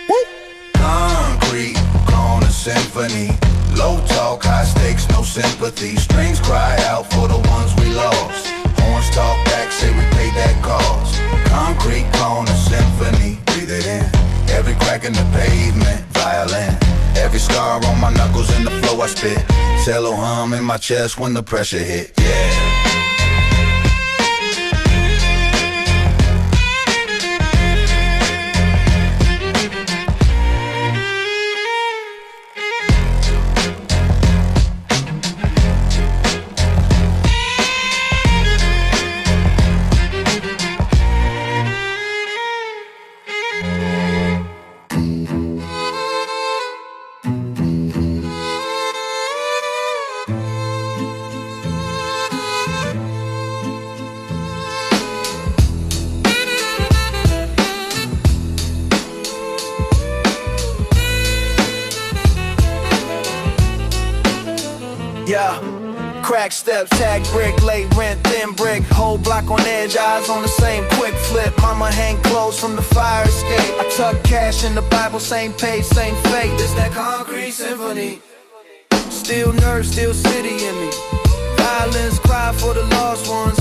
Woo! Concrete, corner symphony. Low talk, high stakes, no sympathy. Strings cry out for the ones we lost. Horns talk back, say we paid that cost. Concrete, corner symphony, breathe it in. Every crack in the pavement, violent. Every scar on my knuckles in the flow I spit. Cello hum in my chest when the pressure hit, yeah. Yeah, crack steps, tag brick, late rent, thin brick. Whole block on edge, eyes on the same quick flip. Mama hang clothes from the fire escape. I tuck cash in the Bible, same page, same fate. This that concrete symphony. Still nerve, still city in me. Violence cry for the lost ones.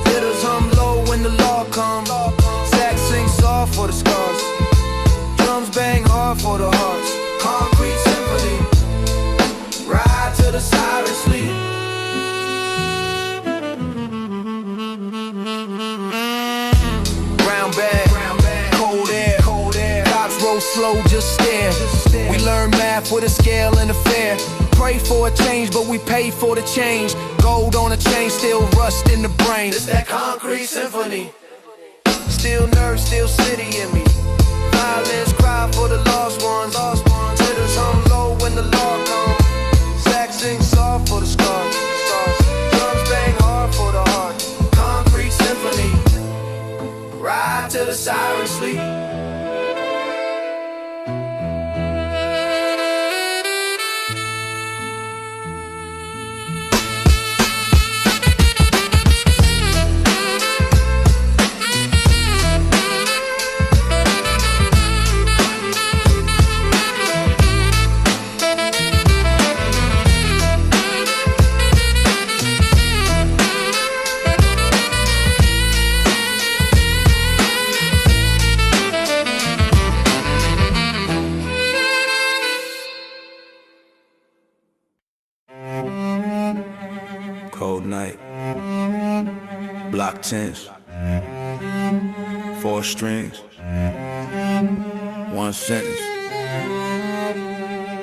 Hitters hum low when the law comes. Sax sing soft for the scars. Drums bang hard for the hearts. Concrete symphony. Ride till the sirens sleep. Brown bag, cold air. Cops roll slow, just stare. We learn math with a scale and a fair. Pray for a change, but we pay for the change. Gold on a chain, still rust in the brain. It's that concrete symphony. Still nerve, still city in me. Violence cry for the lost ones. Hitters hum low when the law comes. Sing soft for the scars. Drums bang hard for the heart. Concrete symphony. Ride till the sirens sleep. Glock 10s, 4 strings, 1 sentence.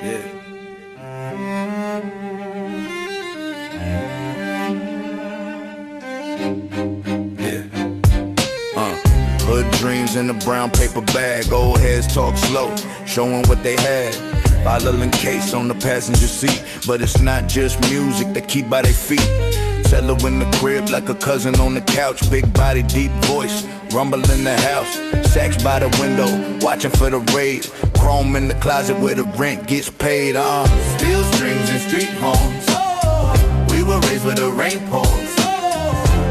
Yeah. Hood dreams in a brown paper bag. Old heads talk slow, showing what they had. Violin case on the passenger seat, but it's not just music they keep by their feet. Tell her in the crib like a cousin on the couch. Big body, deep voice, rumble in the house. Sacks by the window, watching for the raid. Chrome in the closet where the rent gets paid. Steel strings and street homes. We were raised with the rain pours.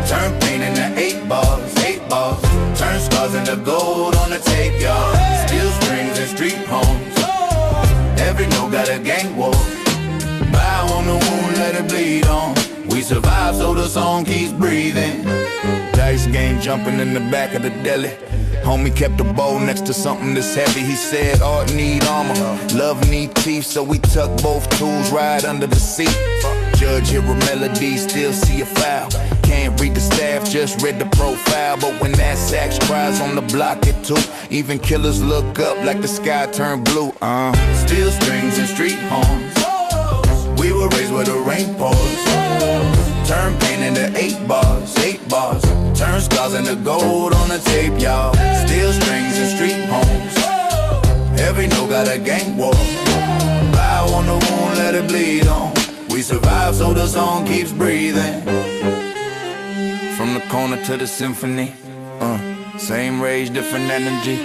Turn pain into 8 balls, 8 balls. Turn scars into gold on the tape, y'all. Steel strings and street homes. Every note got a gang war. Bow on the wound, let it bleed on. We survive so the song keeps breathing. Dice game jumping in the back of the deli. Homie kept a bowl next to something that's heavy. He said art need armor, love need teeth. So we tuck both tools right under the seat. Judge hear a melody, still see a foul. Can't read the staff, just read the profile. But when that sax cries on the block at 2, even killers look up like the sky turned blue. Steel strings and street homes. We were raised where the rain pours. Turn pain into 8 bars, 8 bars. Turn scars into gold on the tape, y'all. Steel strings and street homes. Every note got a gang war. Bow on the wound, let it bleed on. We survive so the song keeps breathing. From the corner to the symphony, same rage, different energy.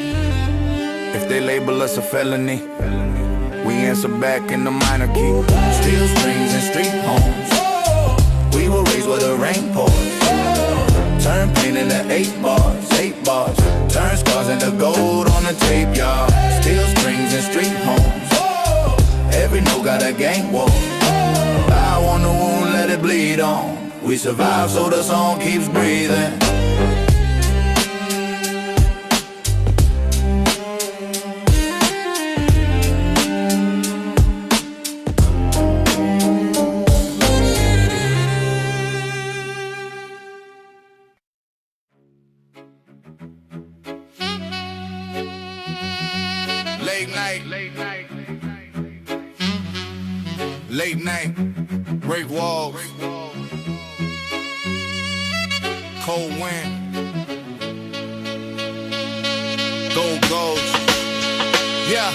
If they label us a felony, we answer back in the minor key. Steel strings and street homes. We were raised where the rain pours. Turn pain into 8 bars, 8 bars. Turn scars into gold on the tape, y'all. Steel strings and street homes. Every note got a gang war. Bow on the wound, let it bleed on. We survive so the song keeps breathing. Late night, break walls, cold wind, gold goals, yeah.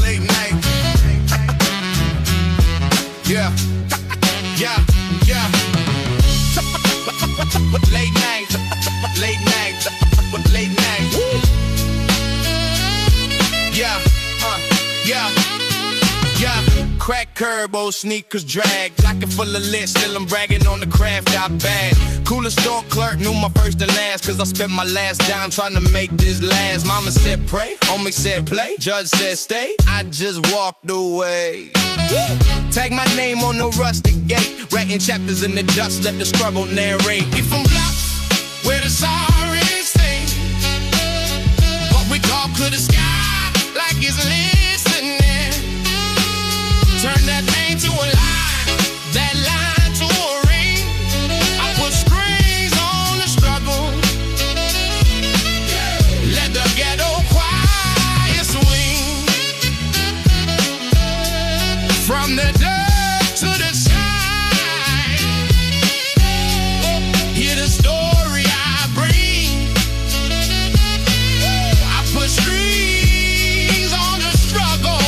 Late night, yeah, yeah, yeah. Late night, late night, late night. Yeah, yeah, yeah. Crack curbo, sneakers drag. Pocket full of lit, still I'm bragging on the craft I bag. Coolest store clerk, knew my first and last. Cause I spent my last dime trying to make this last. Mama said pray, homie said play. Judge said stay, I just walked away. Tag my name on the rustic gate. Writing chapters in the dust, let the struggle narrate. We from blocks where the sirens sing, but we talk to the sky like it's listening. Turn that name to a line, that line to a ring. I put strings on the struggle. Let the ghetto choir swing. From the dirt to the sky, hear the story I bring. I put strings on the struggle.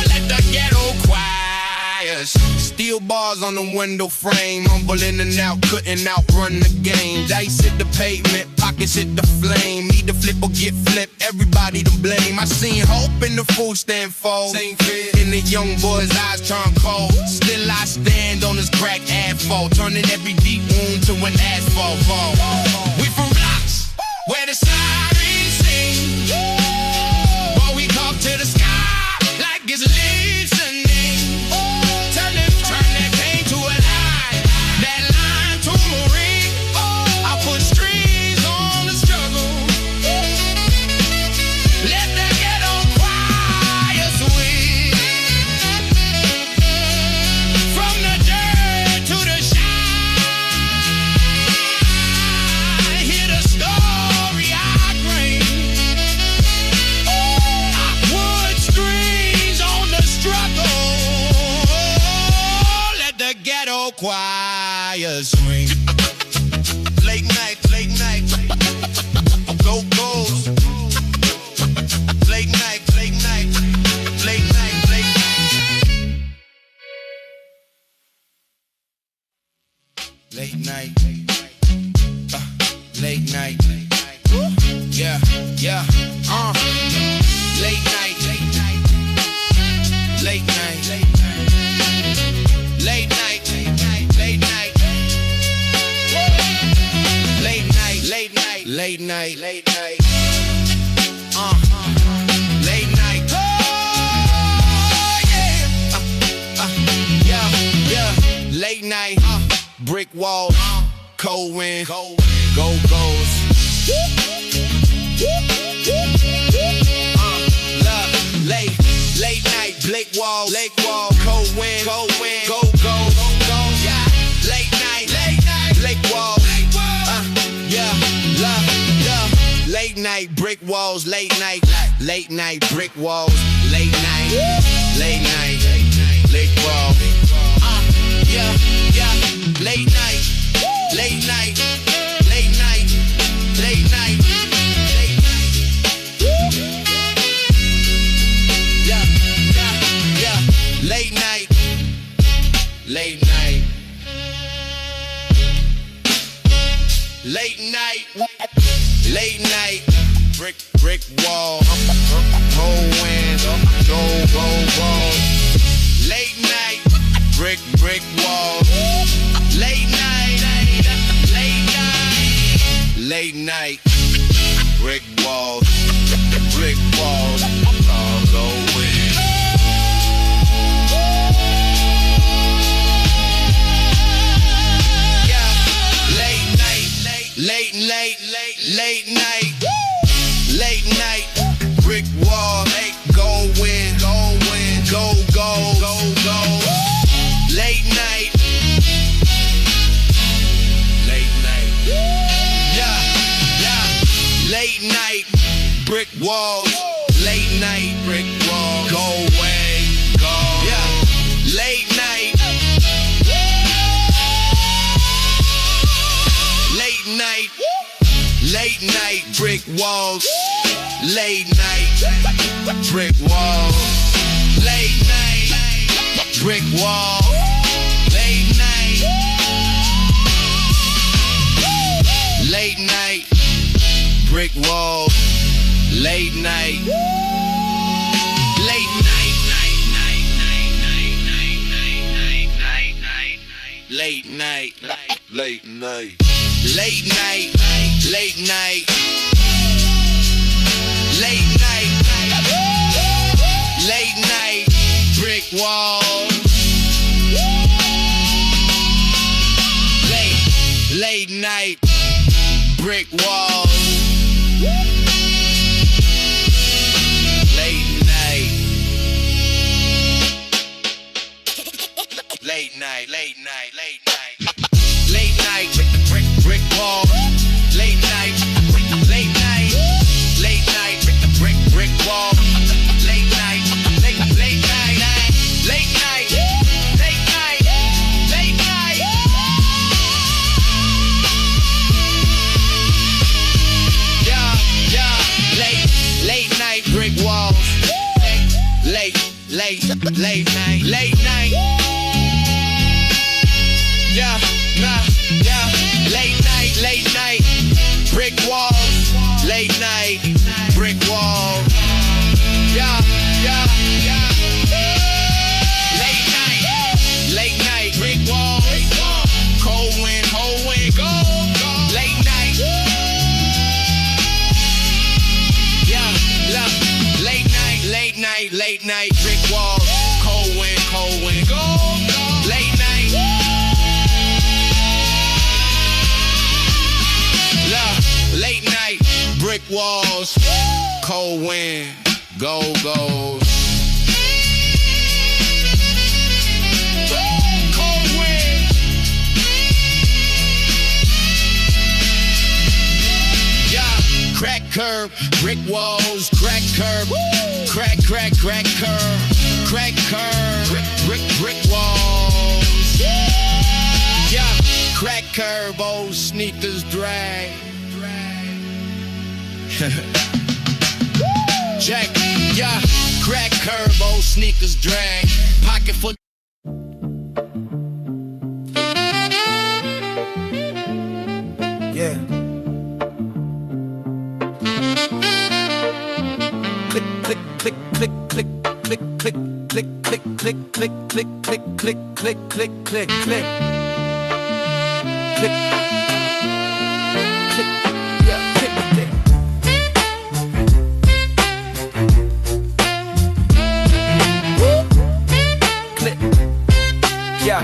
Let the ghetto choirs. Steel bars on the window frame. Humble in and out, couldn't outrun the game. Dice hit the pavement, pockets hit the flame. Either flip or get flipped, everybody to blame. I seen hope in the food stand fold. In the young boy's eyes turn cold. Still I stand on this crack asphalt, turning every deep wound to an asphalt fall. We from blocks where the sirens sing, but we talk to the sky like it's listening. Turn that pain to a line, that line to a ring. I put strings on the struggle. Let the ghetto choir swing. all choirs swing. Late night, go goes. Late night, late night, late night, late night. Late night, late night. Yeah, yeah, late night, late night, late night, late night, late night, late night, late night, late night, late night, late night, late night. Oh yeah, yeah, late night, brick wall, cold wind, go goes. Late night, Blake wall, cold wind, go go. Yeah, late night, Blake wall. Yeah, late night, brick walls, late night, brick walls, late night, Blake wall. Yeah, late night, late night, late night, late night. Late night, late night, late night, late night, brick wall, cold wind, go wall. Late night, brick wall, late night, late night, brick wall, all go wind. Late night, brick wall, go win, go. Late night, yeah, late night, brick wall, late night, brick wall, go away, go, yeah, late night, late night, brick walls, late night, brick wall, late night, brick wall, late night, late night, brick wall, late night, late night, late night, late night. Late night, late night, late night, late night, brick wall. Late night, brick wall. Late night, late night, late night, late night, late night, brick wall. Late night, late night, late night, brick wall. Late night, late night, late night, late night, late night. Yeah, late night, brick walls. Late night, late night. Yeah, late night, brick walls, late night, brick wall. Yeah. Late night, brick wall. Cold wind, go. Late night. Yeah, late night, brick wall. Cold wind, go. Late night. Late night, brick walls, cold wind, go. Cold wind. Yeah, crack curb, brick walls, crack curb, crack curb, crack curb, brick walls. curve, old sneakers drag. Check, yeah, crack curve, old sneakers drag. Pocket full. Yeah. Click, click, click, click, click, click, click, click, click, click, click, click, click, click, click, click, click, click. Click. Click. Yeah, click, click. Click. Yeah.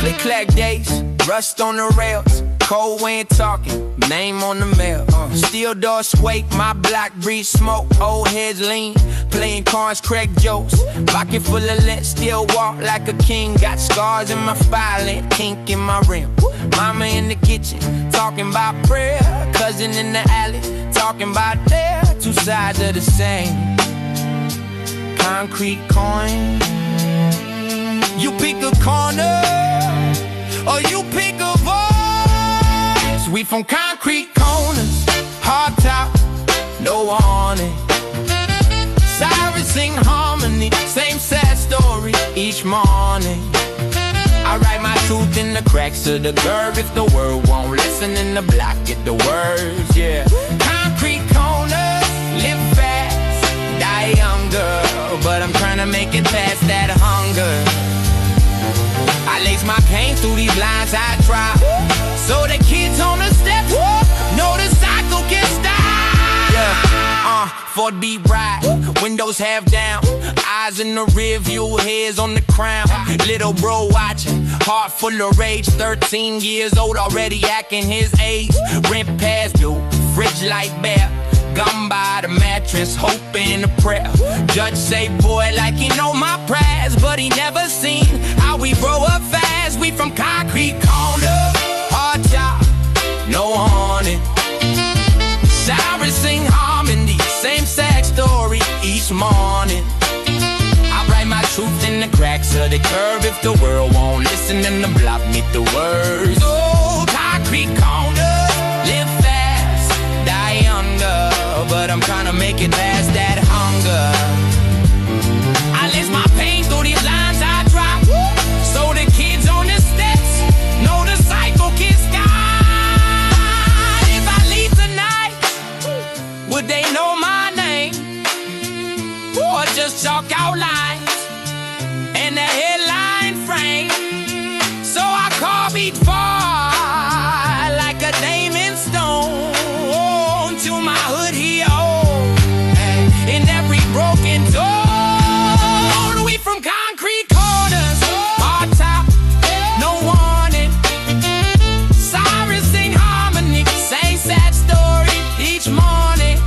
Click clack days, rust on the rails, cold wind talking, name on the mail. Steel door squake, my block breathe smoke, old heads lean, playing cards, crack jokes. Pocket full of lint, still walk like a king. Got scars in my spine, kink in my rim. Mama in the kitchen, talking about prayer. Cousin in the alley, talking about there. Two sides of the same concrete coin. You pick a corner, or you pick a voice. We from concrete corners, hard top, no awning. Sirens sing harmony, same sad story each morning. I write my truth in the cracks of the curb. If the world won't listen in the block, get the words, yeah. Concrete corners, live fast, die younger. But I'm trying to make it past that hunger. I lace my pain through these lines I drop, so the kids on the steps know the cycle can stop. Yeah, Ford beat right, windows half down, eyes in the rear view, heads on the crown. Little bro watching, heart full of rage. 13 years old, already acting his age. Rent past due, fridge light bare. Gum by the mattress, hoping to prayer. Judge say, boy, like he know my prayers, but he never seen how we grow up fast. We from concrete corner, hard top, no haunting. Sirens sing harmony, same sad story each morning. I write my truth in the cracks of the curb. If the world won't listen, then the block me the words. Oh, concrete corner, live fast, die younger. But I'm trying to make it past that hunger. I lace my pain through these lines I drop, so the kids on the steps know the cycle can stop. If I leave tonight, would they know my name? Or just chalk out lines and the headline frame? So I call beat far like a dame in stone to my hood here, in every broken door. We from concrete corners, hard top, no warning. Sirens sing harmony, same sad story each morning.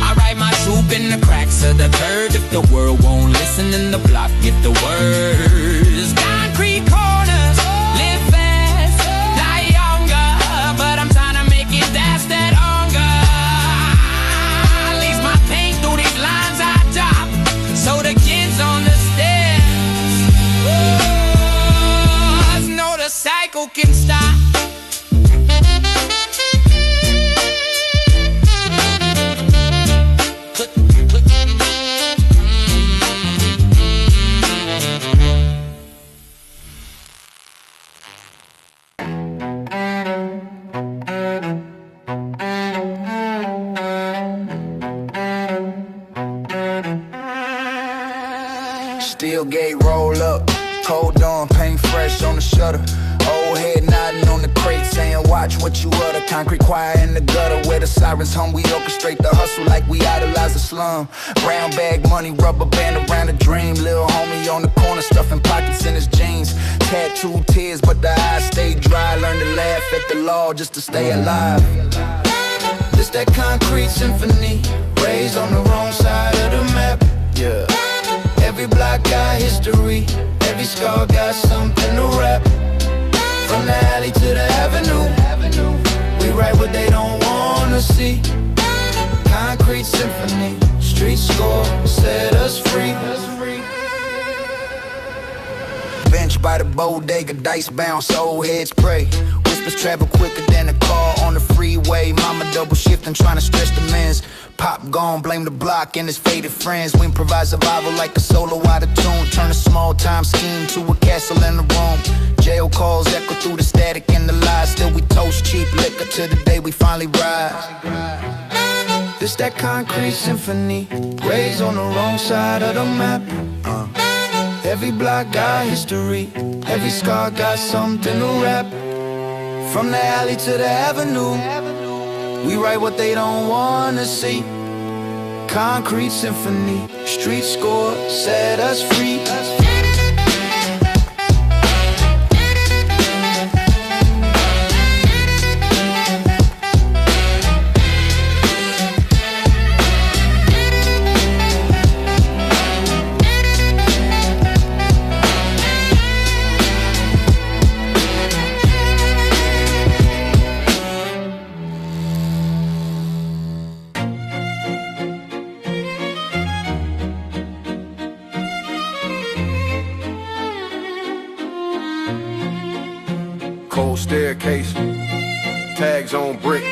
I write my truth in the cracks of the curb. If the world won't listen, then the block get the words. Concrete corners, live fast, die younger. But I'm trying to make it past that hunger. So the kids on the stairs know the cycle can stop. Steel gate roll up, cold dawn, paint fresh on the shutter. Old head nodding on the crate, saying watch what you utter. Concrete choir in the gutter, where the sirens hum. We orchestrate the hustle like we idolize the slum. Brown bag money, rubber band around a dream. Little homie on the corner, stuffing pockets in his jeans. Tattooed tears, but the eyes stay dry. Learn to laugh at the law just to stay alive. This that concrete symphony, raised on the wrong side of the map. Yeah. Every block got history, every scar got something to rap. From the alley to the avenue, we write what they don't wanna see. Concrete symphony, street score, set us free. bench by the bodega, dice bounce, old heads pray. Whispers travel quicker than a car on the freeway. Mama double shifting, trying to stretch the men's. Pop gone, blame the block and his faded friends. We improvise survival like a solo out of tune. Turn a small time scheme to a castle in the room. Jail calls echo through the static and the lies. Still we toast cheap liquor till the day we finally rise. This that concrete symphony, raised on the wrong side of the map. Every block got history, every scar got something to rap. From the alley to the avenue, we write what they don't wanna see. Concrete symphony, street score, set us free. Cold staircase, tags on brick,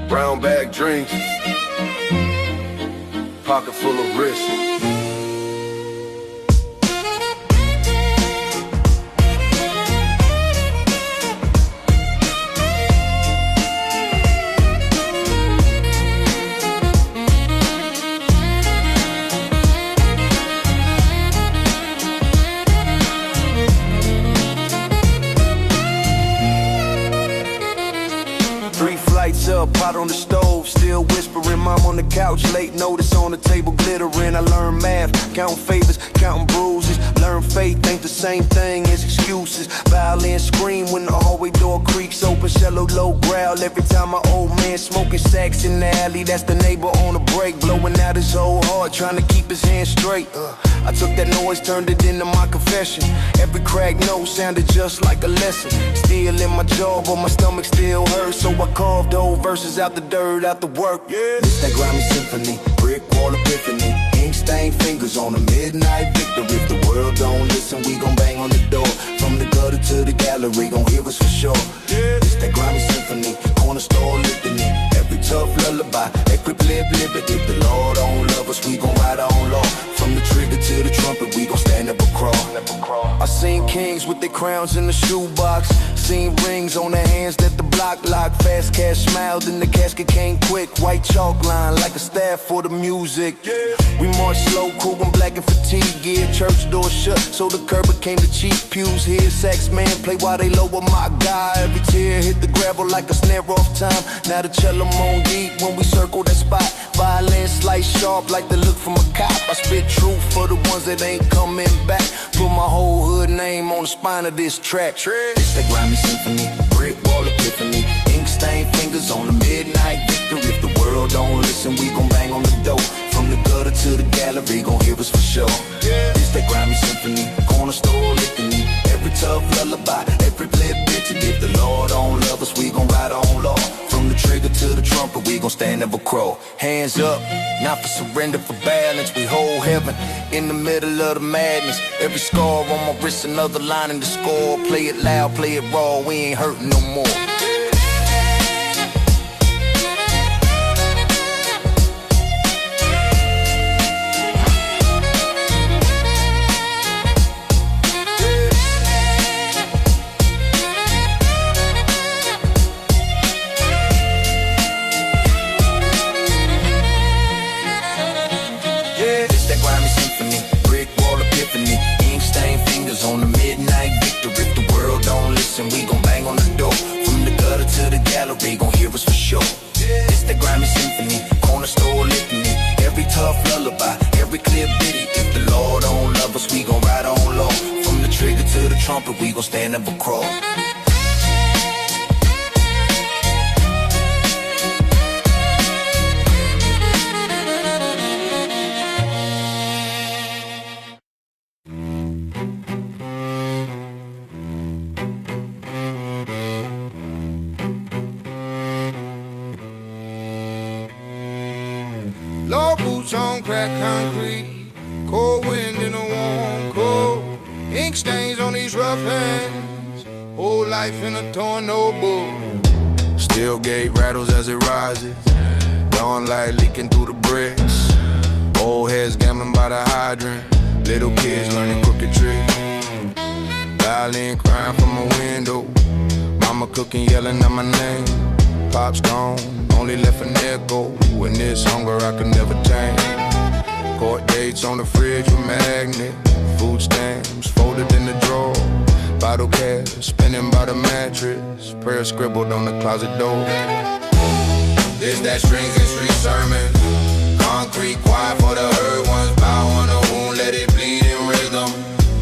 brown bag dreams, pocket full of risk. 3 flights up, pot on the stove, still whispering. Mom on the couch, late notice on the table glittering. I learned math, count favors, counting bruises. Learn faith ain't the same thing as excuses. Violin scream when the hallway door creaks open. Shallow low growl every time my old man smoking sacks in the alley. That's the neighbor on a break, blowing out his whole heart, trying to keep his hands straight. I took that noise, turned it into my confession. Every cracked note sounded just like a lesson. Still in my jaw, but my stomach still hurts. So I carved old verses out the dirt, out the work. This that grimy symphony, brick wall epiphany. Ink stained fingers on a midnight victory. If the world don't listen, we gon' bang on the door. From the gutter to the gallery, gon' hear us for sure. This that grimy symphony, corner store litany. Every tough lullaby, every blip liberty. If the Lord don't love us, we gon' ride on law. From the trigger to the trumpet, we gon' stand up and crawl. I seen kings with their crowns in the shoebox. Seen rings on their hands that the block locked. Fast cash smiled and the casket came quick. White chalk line like a staff for the music. We march slow, cool and black and fatigue gear. Church door shut, so the curb became the cheap pews here. Sax man play while they lower my guy. Every tear hit the gravel like a snare off time. Now the cello moan deep when we circle that spot. Violin slice sharp like the look from a cop. I spit truth for the ones that ain't coming back. Put my whole hood name on the spine of this track. It's that grimy symphony, brick wall epiphany. Ink stained fingers on a midnight victory. If the world don't listen, we gon' bang on the door. From the gutter to the gallery, gon' hear us for sure. It's that grimy symphony, corner store litany. Every tough lullaby, every blip bitch. If the Lord don't love us, we gon' ride on law. From the trigger to the trumpet, we gon' stand never crow. Hands up, not for surrender, for balance. We hold heaven in the middle of the madness. Every scar on my wrist, another line in the score. Play it loud, play it raw, we ain't hurting no more. On the midnight victory. If the world don't listen, we gon' bang on the door. From the gutter to the gallery, gon' hear us for sure. It's the grimy symphony, corner store litany. Every tough lullaby, every clear bitty. If the Lord don't love us, we gon' ride on low. From the trigger to the trumpet, we gon' stand never crawl. Low boots on crack concrete, cold wind in a warm cold. ink stains on these rough hands. Whole life in a torn notebook. Still gate rattles as it rises. Dawn light leaking through the bricks. Old heads gambling by the hydrant. Little kids learning crooked tricks. Violin crying from a window. Mama cooking, yelling at my name. Pop's gone, only left an echo. And this hunger I could never tame. Court dates on the fridge with magnet. Food stamps folded in the drawer. Bottle caps spinning by the mattress. Prayer scribbled on the closet door. This that strings and street sermon. Concrete quiet for the hurt ones. Bow on a wound, let it bleed in rhythm.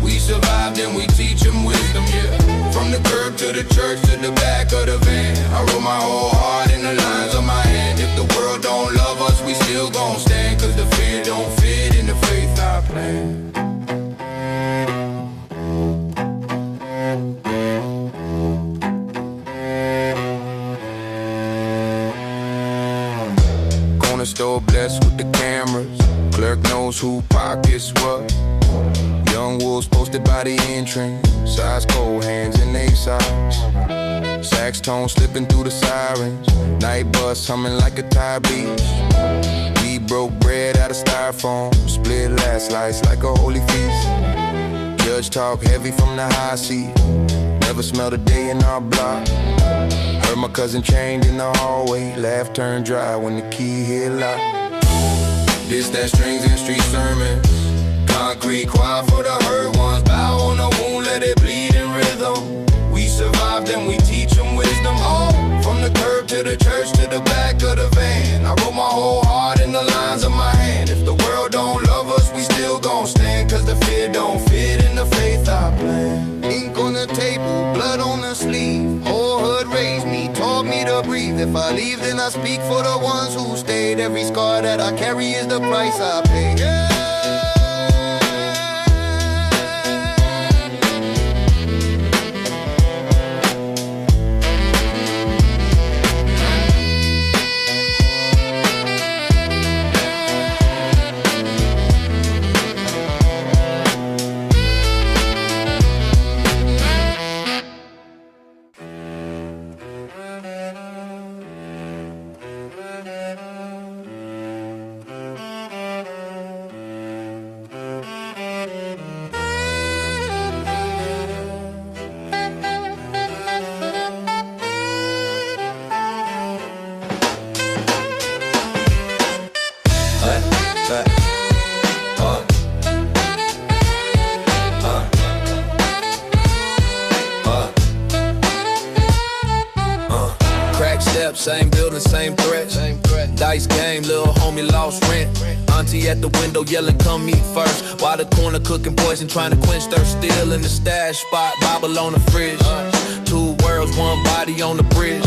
We survived and we teach them wisdom, yeah. From the curb to the church to the back of the van. I wrote my whole heart in the lines of my hand. If the world don't love us, we still gon' stand. Cause the fear don't fit in the faith I plan. Corner store blessed with the cameras. Clerk knows who pockets what. Young wolves posted by the entrance. Size cold hands in they socks. Sax tone slipping through the sirens. Night bus humming like a Thai beach. We broke bread out of styrofoam. Split last lights like a holy feast. Judge talk heavy from the high seat. Never smelled a day in our block. Heard my cousin chained in the hallway. Laugh turned dry when the key hit lock. This that strings and street sermon. Concrete quiet for the hurt ones. Bow on the wound, let it bleed in rhythm. We survived and we teach them wisdom. Oh, from the curb to the church to the back of the van. I wrote my whole heart in the lines of my hand. If the world don't love us, we still gon' stand. Cause the fear don't fit in the faith I plan. Ink on the table, blood on the sleeve. Whole hood raised me, taught me to breathe. If I leave, then I speak for the ones who stayed. Every scar that I carry is the price I pay. Yeah. Same building, same threat. Dice game, little homie lost rent. Auntie at the window yelling, come eat first. While the corner cooking poison, trying to quench thirst. Still in the stash spot, Bible on the fridge. Two worlds, one body on the bridge.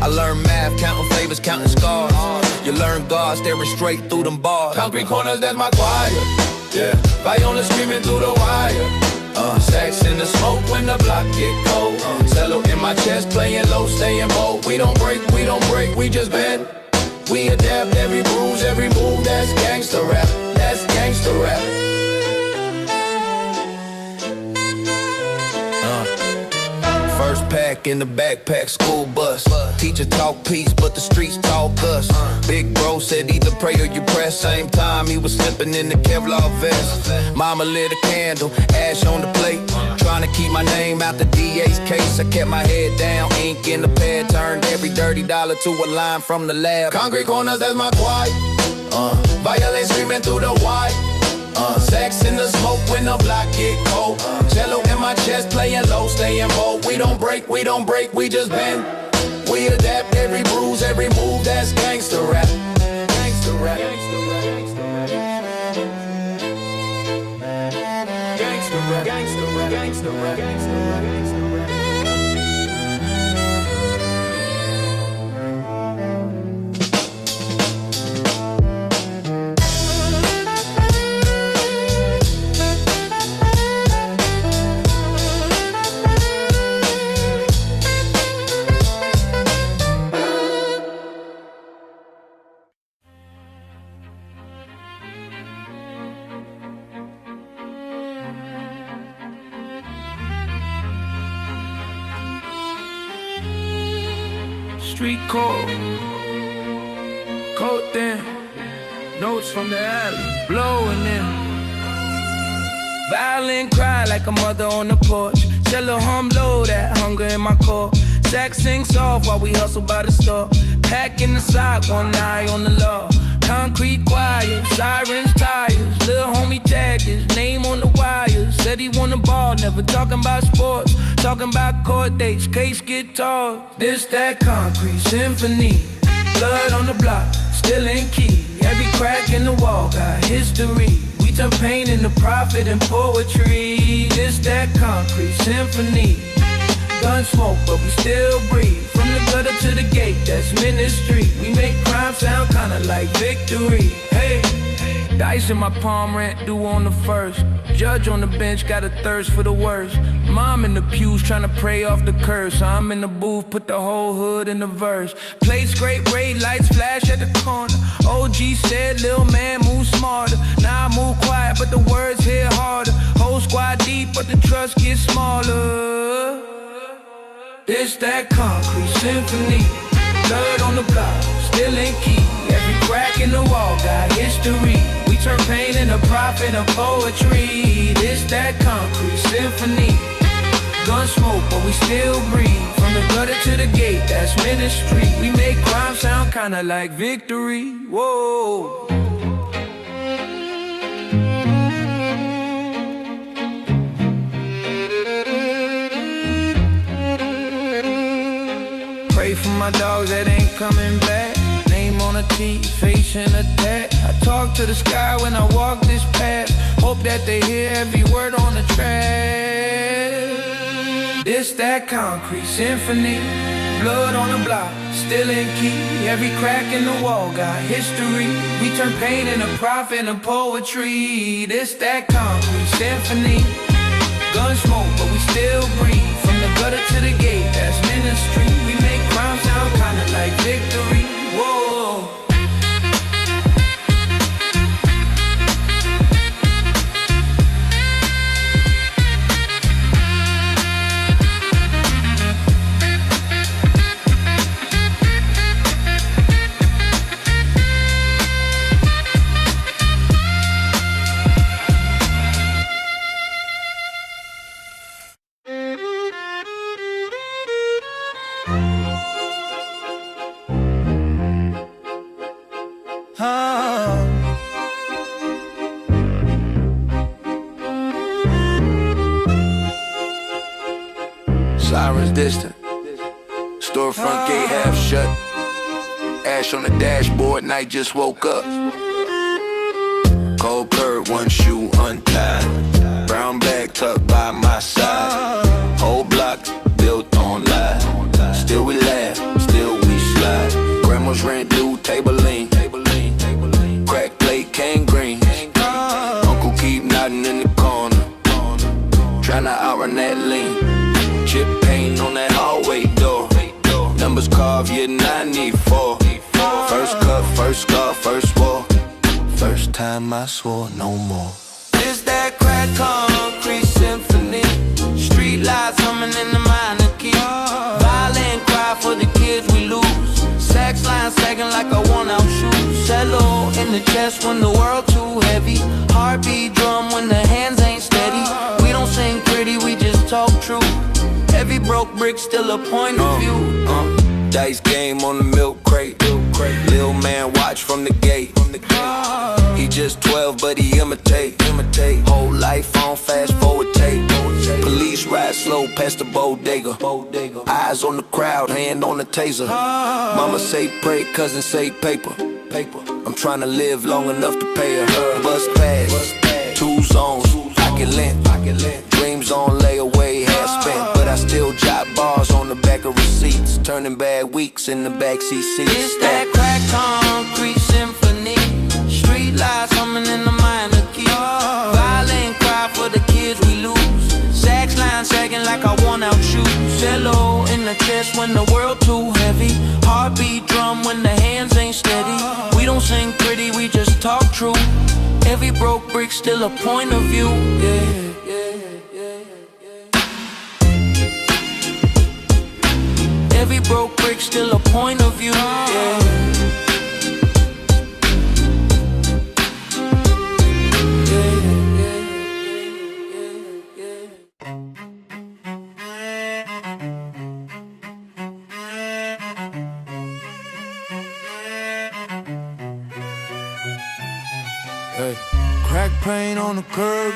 I learned math, counting favors, counting scars. You learn God, staring straight through them bars. Concrete corners, that's my choir. Yeah, Viola screaming through the wire. Sex in the smoke when the block get cold. Cello in my chest, playing low, staying bold. We don't break, we just bend. We adapt every bruise, every move. That's gangsta rap, that's gangsta rap. First pack in the backpack, school bus. Teacher talk peace, but the streets talk us. Big bro said either pray or you press. Same time he was slipping in the Kevlar vest. Mama lit a candle, ash on the plate. Trying to keep my name out the DA's case. I kept my head down, ink in the pad. Turned every dirty dollar to a line from the lab. Concrete corners, that's my quiet. Violin screaming through the white. Sex in the smoke when the block get cold. Cello in my chest, playing low, staying bold. We don't break, we just bend. We adapt every bruise, every move. That's gangsta rap. Gangsta rap. Gangsta rap. Gangsta rap. Gangsta rap. Gangsta rap. Gangsta rap. street code. Cold thin, notes from the alley, blowing in. Violin cry like a mother on the porch. Cello hum low, that hunger in my core. Sax sing soft while we hustle by the store. Pack in the sock, one eye on the law. Concrete choir, sirens, tires. Lil' homie tagged his name on the wires. Said he won the ball, never talking about sports. Talking about court dates, case guitars. This that concrete symphony. Blood on the block, still in key. Every crack in the wall got history. We turn pain into profit and poetry. This that concrete symphony. Gun smoke, but we still breathe. From the gutter to the gate, that's ministry. We make crime sound kinda like victory. Hey, dice in my palm, rent due on the first. Judge on the bench, got a thirst for the worst. Mom in the pews tryna pray off the curse. I'm in the booth, put the whole hood in the verse. Play scrape, ray lights flash at the corner. OG said, lil' man, move smarter. Now I move quiet, but the words hit harder. Whole squad deep, but the trust gets smaller. It's that concrete symphony. Blood on the block, still in key. Every crack in the wall got history. We turn pain into profit and poetry. This that concrete symphony. Gun smoke, but we still breathe. From the gutter to the gate, that's ministry. We make crime sound kinda like victory. Whoa. Pray for my dogs that ain't coming back. Name on a T, facing attack. I talk to the sky when I walk this path. Hope that they hear every word on the track. This that concrete symphony. Blood on the block, still in key. Every crack in the wall got history. We turn pain into profit and poetry. This that concrete symphony. Gun smoke, but we still breathe. From the gutter to the gate, that's ministry. We make crime sound kinda like victory. Whoa. Sirens distant, storefront gate half shut. Ash on the dashboard, night just woke up. Cold curd, one shoe untied. Brown bag tucked by my side. Whole block built on lies. Still we laugh, still we slide. Grandma's rent due, table lean. Crack plate, cane greens. Uncle keep nodding in the corner, tryna outrun that lean. Chip paint on that hallway door. Numbers carved, yeah, 94. First cut, first scar, first war. First time I swore no more. It's that crack concrete symphony. Street lights humming in the minor key. Violin cry for the kids we lose. Sax line sagging like a worn-out shoe. Cello in the chest when the world too heavy. Heartbeat drum when the hands ain't steady. We don't sing pretty, we just talk true. Every broke brick still a point of view. Dice game on the milk crate. Lil' man watch from the gate. He just 12 but he imitate. Whole life on fast forward tape. Police ride slow past the bodega. Eyes on the crowd, hand on the taser. Mama say pray, cousin say paper. I'm tryna live long enough to pay her. Bus pass, 2 zones, pocket lint. Dreams on layaway, half spent, but I still jot bars on the back of receipts. Turning bad weeks in the backseat seats. It's that crack concrete symphony. Street lights humming in the minor key. Violin cry for the kids we lose. Sax line sagging like a worn-out shoe. Cello in the chest when the world too heavy. Heartbeat drum when the hands ain't steady. We don't sing pretty, we just talk true. Every broke brick still a point of view. Every broke brick still a point of view, yeah. Hey, crack paint on the curb,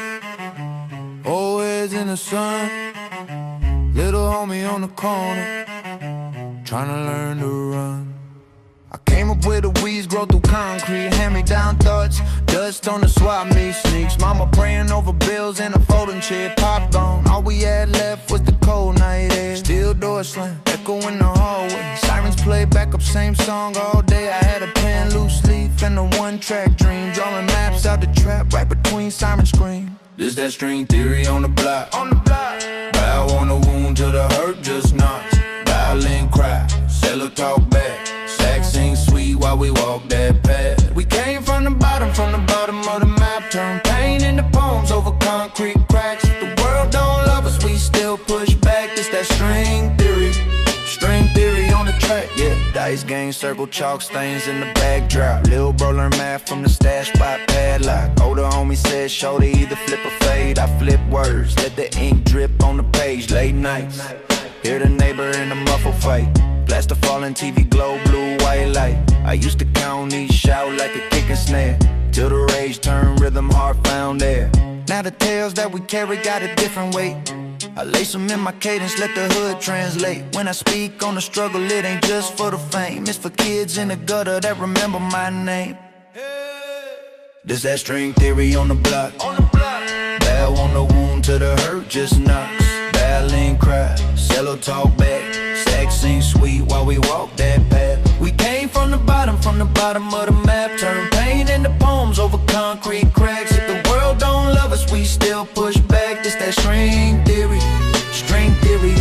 always in the sun. Little homie on the corner, tryna learn to run. I came up with a wheeze, grow through concrete, hand-me-down thoughts, dust on the swap meet sneaks. Mama praying over bills in a folding chair, pop gone. All we had left was the cold night air. Steel door slam, echo in the hallway. Sirens play back up, same song all day. I had a pen, loose leaf, and a one-track dream. Drawing maps out the trap, right between siren scream. This that string theory on the block. Bow on the wound till the hurt just knocks. Violin cry, cello talk back. Sax sing sweet while we walk that path. We came from the bottom of the map. Turn pain into poems over concrete cracks. The world don't love us, we still push back. This that string theory on the track, yeah. Dice game, circle, chalk stains in the backdrop. Lil' bro learn math from the stash spot padlock. Older homie said, shorty either flip or fade. I flip words, let the ink drip on the page. Late nights, hear the neighbor in a muffled fight. Blast the falling TV glow, blue, white light. I used to count each shout like a kick and snare, till the rage turned rhythm, heart found air. Now the tales that we carry got a different weight. I lace them in my cadence, let the hood translate. When I speak on the struggle, it ain't just for the fame. It's for kids in the gutter that remember my name. This that string theory on the block. Bow on the wound till the hurt just knocks. Violin cry, cello talk back. Sax sing sweet while we walk that path. We came from the bottom of the map. Turn pain into poems over concrete cracks. If the world don't love us, we still push back. This that string theory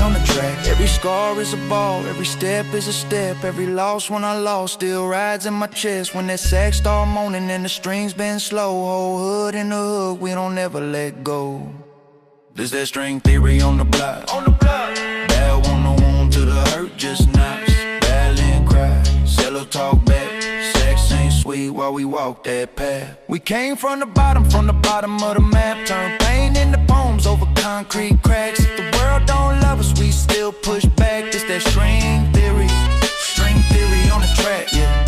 on the track. Every scar is a ball, every step is a step. Every loss when I lost still rides in my chest. When that sax start moaning and the strings bend slow. Whole hood in the hood, we don't ever let go. This that string theory on the block. Bow on the wound till the hurt just knocks. Violin cry, cello talk back. Sex ain't sweet while we walk that path. We came from the bottom of the map. Turn pain into poems over concrete cracks. If the world don't love us, we still push back. This that string theory on the track, yeah.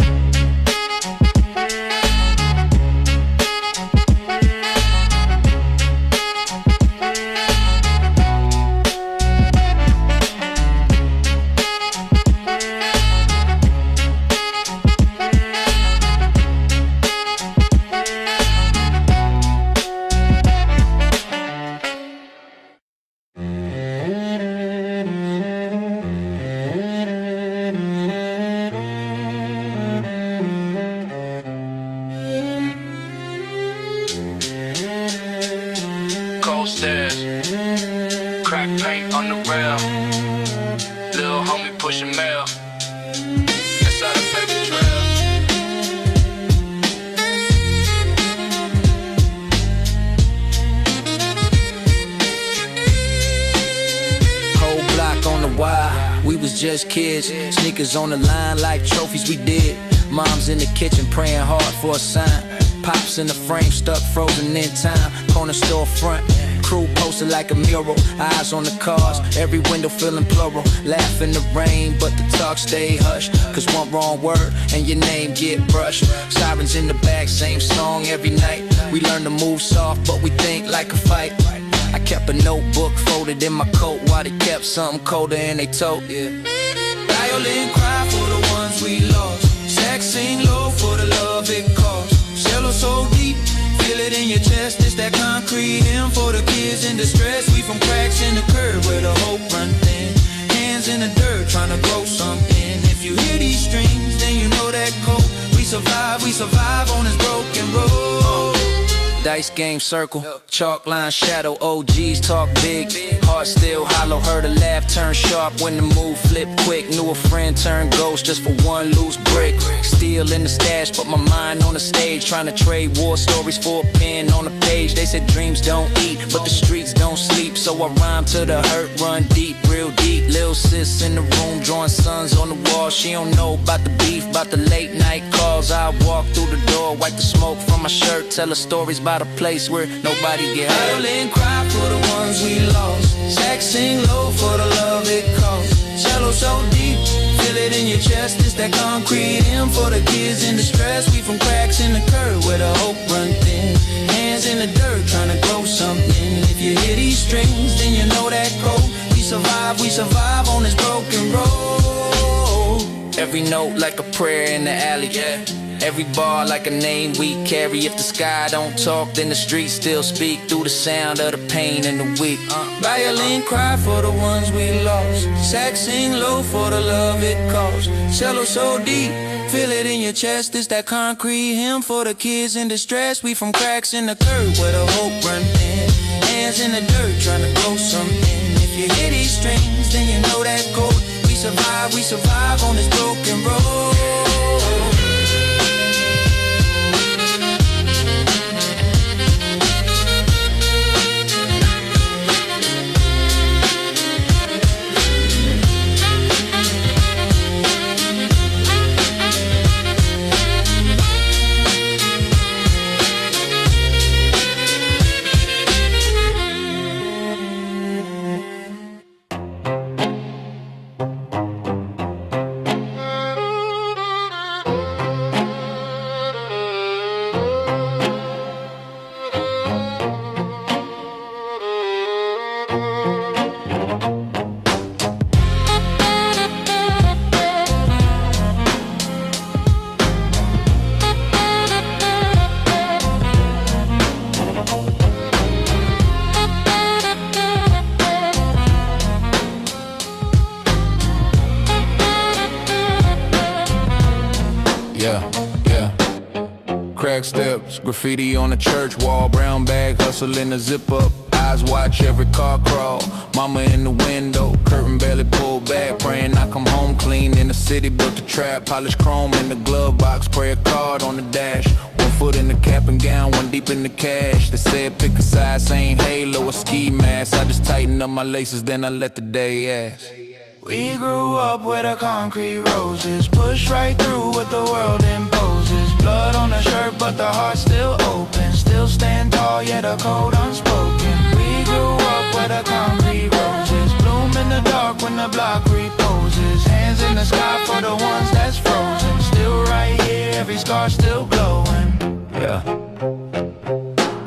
Crack paint on the rail. Lil' homie pushing mail inside a paper trail. Whole block on the wire, we was just kids. Sneakers on the line like trophies we did. Mom's in the kitchen praying hard for a sign. Pops in the frame stuck frozen in time. Corner store front, crew posted like a mural. Eyes on the cars, every window feeling plural. Laugh in the rain, but the talk stay hushed. Cause one wrong word and your name get brushed. Sirens in the back, same song every night. We learn to move soft, but we think like a fight. I kept a notebook folded in my coat while they kept something colder in they tote, yeah. Violin cry for the ones we lost. Sax sing low for the love it costs. Cello so deep, feel it in your chest. It's that concrete hymn for the kids in distress. We from cracks in the curb where the hope run thin. Hands in the dirt trying to grow something. If you hear these strings, then you know that code. We survive on this broken road. Dice game circle, chalk line shadow, OGs talk big. Heart still hollow, heard a laugh turn sharp when the move flip quick. Knew a friend turn ghost just for one loose brick. Still still in the stash, but my mind on the stage, trying to trade war stories for a pen on the page. They said dreams don't eat, but the streets don't sleep, so I rhyme to the hurt, run deep, real deep. Lil' sis in the room, drawing suns on the wall. She don't know about the beef, about the late night calls. I walk through the door, wipe the smoke from my shirt, tell her stories about a place where nobody get hurt. Violin cry for the ones we lost, sax sing low for the love it costs. Shallow so deep, feel it in your chest, it's that concrete hymn for the kids in distress. We from cracks in the curb where the hope run thin, hands in the dirt trying to grow something. If you hear these strings, then you know that quote, we survive on this broken road. Every note like a prayer in the alley, yeah. Every bar like a name we carry. If the sky don't talk, then the streets still speak through the sound of the pain and the weak. Violin cry for the ones we lost, sax sing low for the love it costs. Cello so deep, feel it in your chest, it's that concrete hymn for the kids in distress. We from cracks in the curb where the hope run thin, hands in the dirt trying to grow something. If you hear these strings, then you know that code, we survive on this broken road. Crack steps, graffiti on the church wall, brown bag hustling the zip up, eyes watch every car crawl. Mama in the window, curtain barely pulled back, praying I come home clean. In the city built a trap, polished chrome in the glove box, prayer card on the dash. 1 foot in the cap and gown, 1 deep in the cash. They said pick a side, saying halo or ski mask. I just tighten up my laces, then I let the day ask. We grew up where the concrete roses push right through what the world imposes. Blood on the shirt but the heart still open, still stand tall yet a code unspoken. We grew up where the concrete roses bloom in the dark when the block reposes. Hands in the sky for the ones that's frozen, still right here, every scar still glowing. Yeah.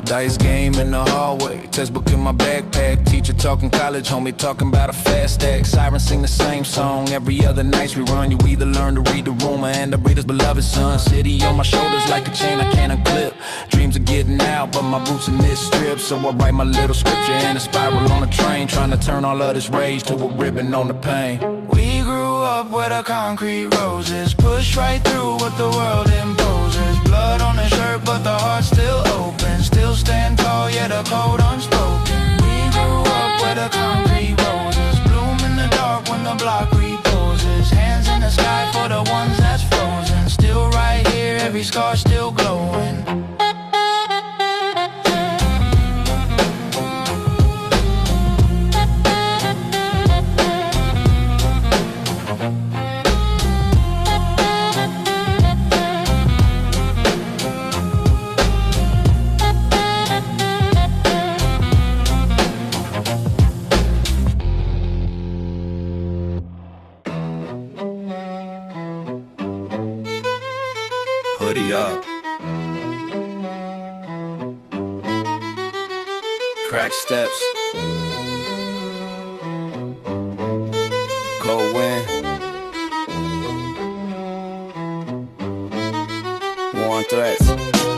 Dice game in the hallway, textbook in my backpack. Teacher talking college, homie talking about a fast stack. Sirens sing the same song every other night we run. You either learn to read the room or end up reader's beloved son. City on my shoulders like a chain I can't unclip. Dreams are getting out, but my boots in this strip. So I write my little scripture in a spiral on a train, trying to turn all of this rage to a ribbon on the pain. We grew up where the concrete roses push right through what the world imposes. Blood on the shirt but the heart still open, still stand tall yet a code unspoken. We grew up where the concrete roses bloom in the dark when the block reposes. Hands in the sky for the ones that's frozen, still right here, every scar still glowing. Hoodie up. Crack steps, cold wind, warm threats.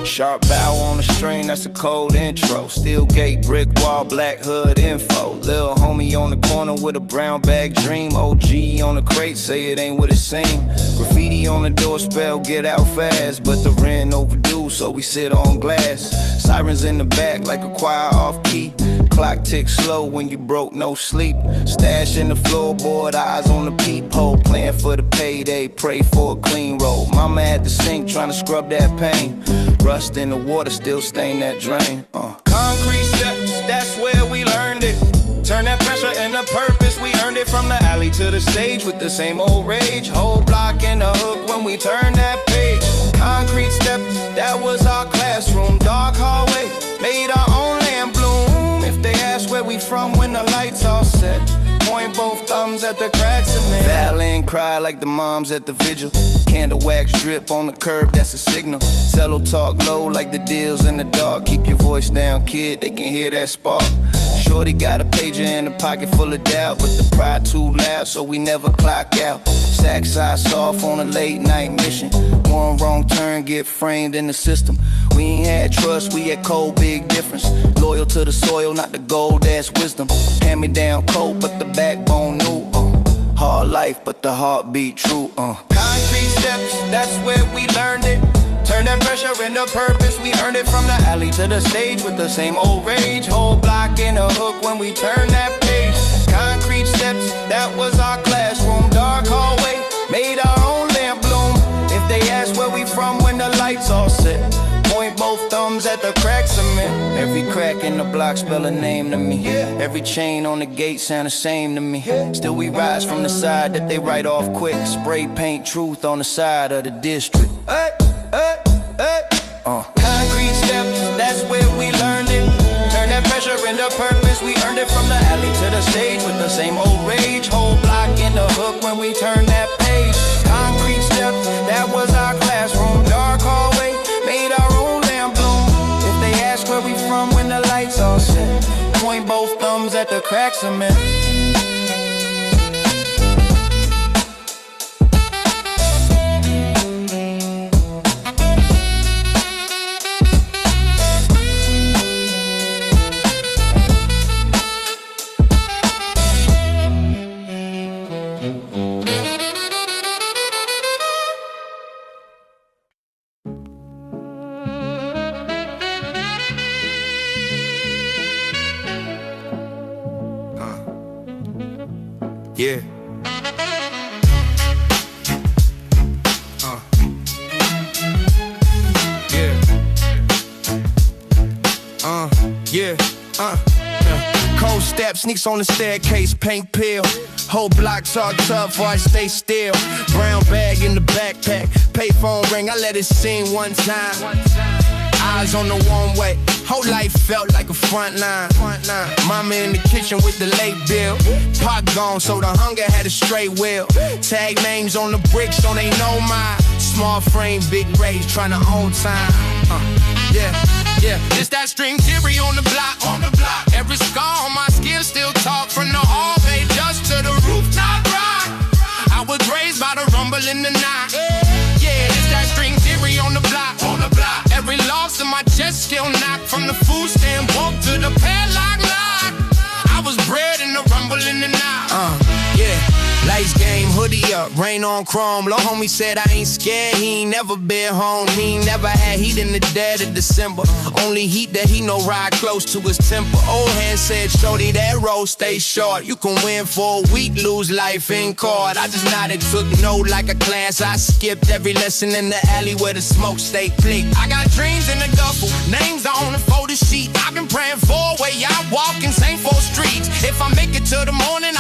Sharp bow on the string, that's a cold intro. Steel gate, brick wall, black hood info. Lil' homie on the corner with a brown bag dream. OG on the crate, say it ain't what it seem. Graffiti on the door spell, get out fast. But the rent overdue, so we sit on glass. Sirens in the back like a choir off key. Clock ticks slow when you broke, no sleep. Stash in the floorboard, eyes on the peephole. Playing for the payday, pray for a clean roll. Mama at the sink trying to scrub that pain. Rust in the water, still stain that drain. Concrete steps, that's where we learned it. Turn that pressure into purpose, we earned it. From the alley to the stage with the same old rage. Whole block in the hook when we turn that page. Concrete steps, that was our classroom. Dark hallway, made our own land bloom. If they ask where we from when the lights all set, point both thumbs at the cracks in there. Violin cry like the moms at the vigil. Candle wax drip on the curb, that's a signal. Cello talk low like the deals in the dark. Keep your voice down, kid, they can hear that spark. Shorty got a pager in a pocket full of doubt, but the pride too loud, so we never clock out. Sack size off on a late night mission. One wrong turn, get framed in the system. We ain't had trust, we had cold, big difference. Loyal to the soil, not the gold, that's wisdom. Hand me down cold, but the backbone new. Hard life, but the heartbeat true. Concrete steps, that's where we learned it. Turn that pressure into purpose, we earned it. From the alley to the stage with the same old rage. Whole block in a hook when we turn that page. Concrete steps, that was our classroom. Dark hallway, made our own lamp bloom. If they ask where we from when the lights all set, point both thumbs at the cracks of me. Every crack in the block spell a name to me. Every chain on the gate sound the same to me. Still we rise from the side that they write off quick. Spray paint truth on the side of the district. Hey, hey, hey. Concrete steps, that's where we learned it. Turn that pressure into purpose, we earned it. From the alley to the stage with the same old rage. Whole block in the hook when we turn that page. Concrete steps, that was our classroom. Dark hallway, made our own lamp bloom. If they ask where we from when the lights all set, point both thumbs at the cracks of me. Yeah. Cold step, sneaks on the staircase, paint peel. Whole block talked tough, I stay still. Brown bag in the backpack, payphone ring, I let it sing one time. Eyes on the one way, whole life felt like a front line. Mama in the kitchen with the late bill. Pot gone, so the hunger had a straight wheel. Tag names on the bricks, so they know mine. Small frame, big rage, tryna own time. Yeah, this that string theory on the block. Every scar on my skin still talk. From the hallway just to the rooftop rock. I was raised by the rumble in the night. Yeah, this that string theory on the block. Every loss in my chest still knock. From the food stand walk to the padlock lock. I was bred in the rumble in the night. Yeah. Lights game, hoodie up, rain on chrome. Lil' homie said I ain't scared, he ain't never been home. He ain't never had heat in the dead of December. Only heat that he know ride close to his temper. Old hand said, shorty, that road stay short. You can win for a week, lose life in court. I just nodded, took note like a class. I skipped every lesson in the alley where the smoke stay flick. I got dreams in the duffel, names on the photo sheet. I've been praying for where y'all walking, same 4 streets. If I make it to the morning,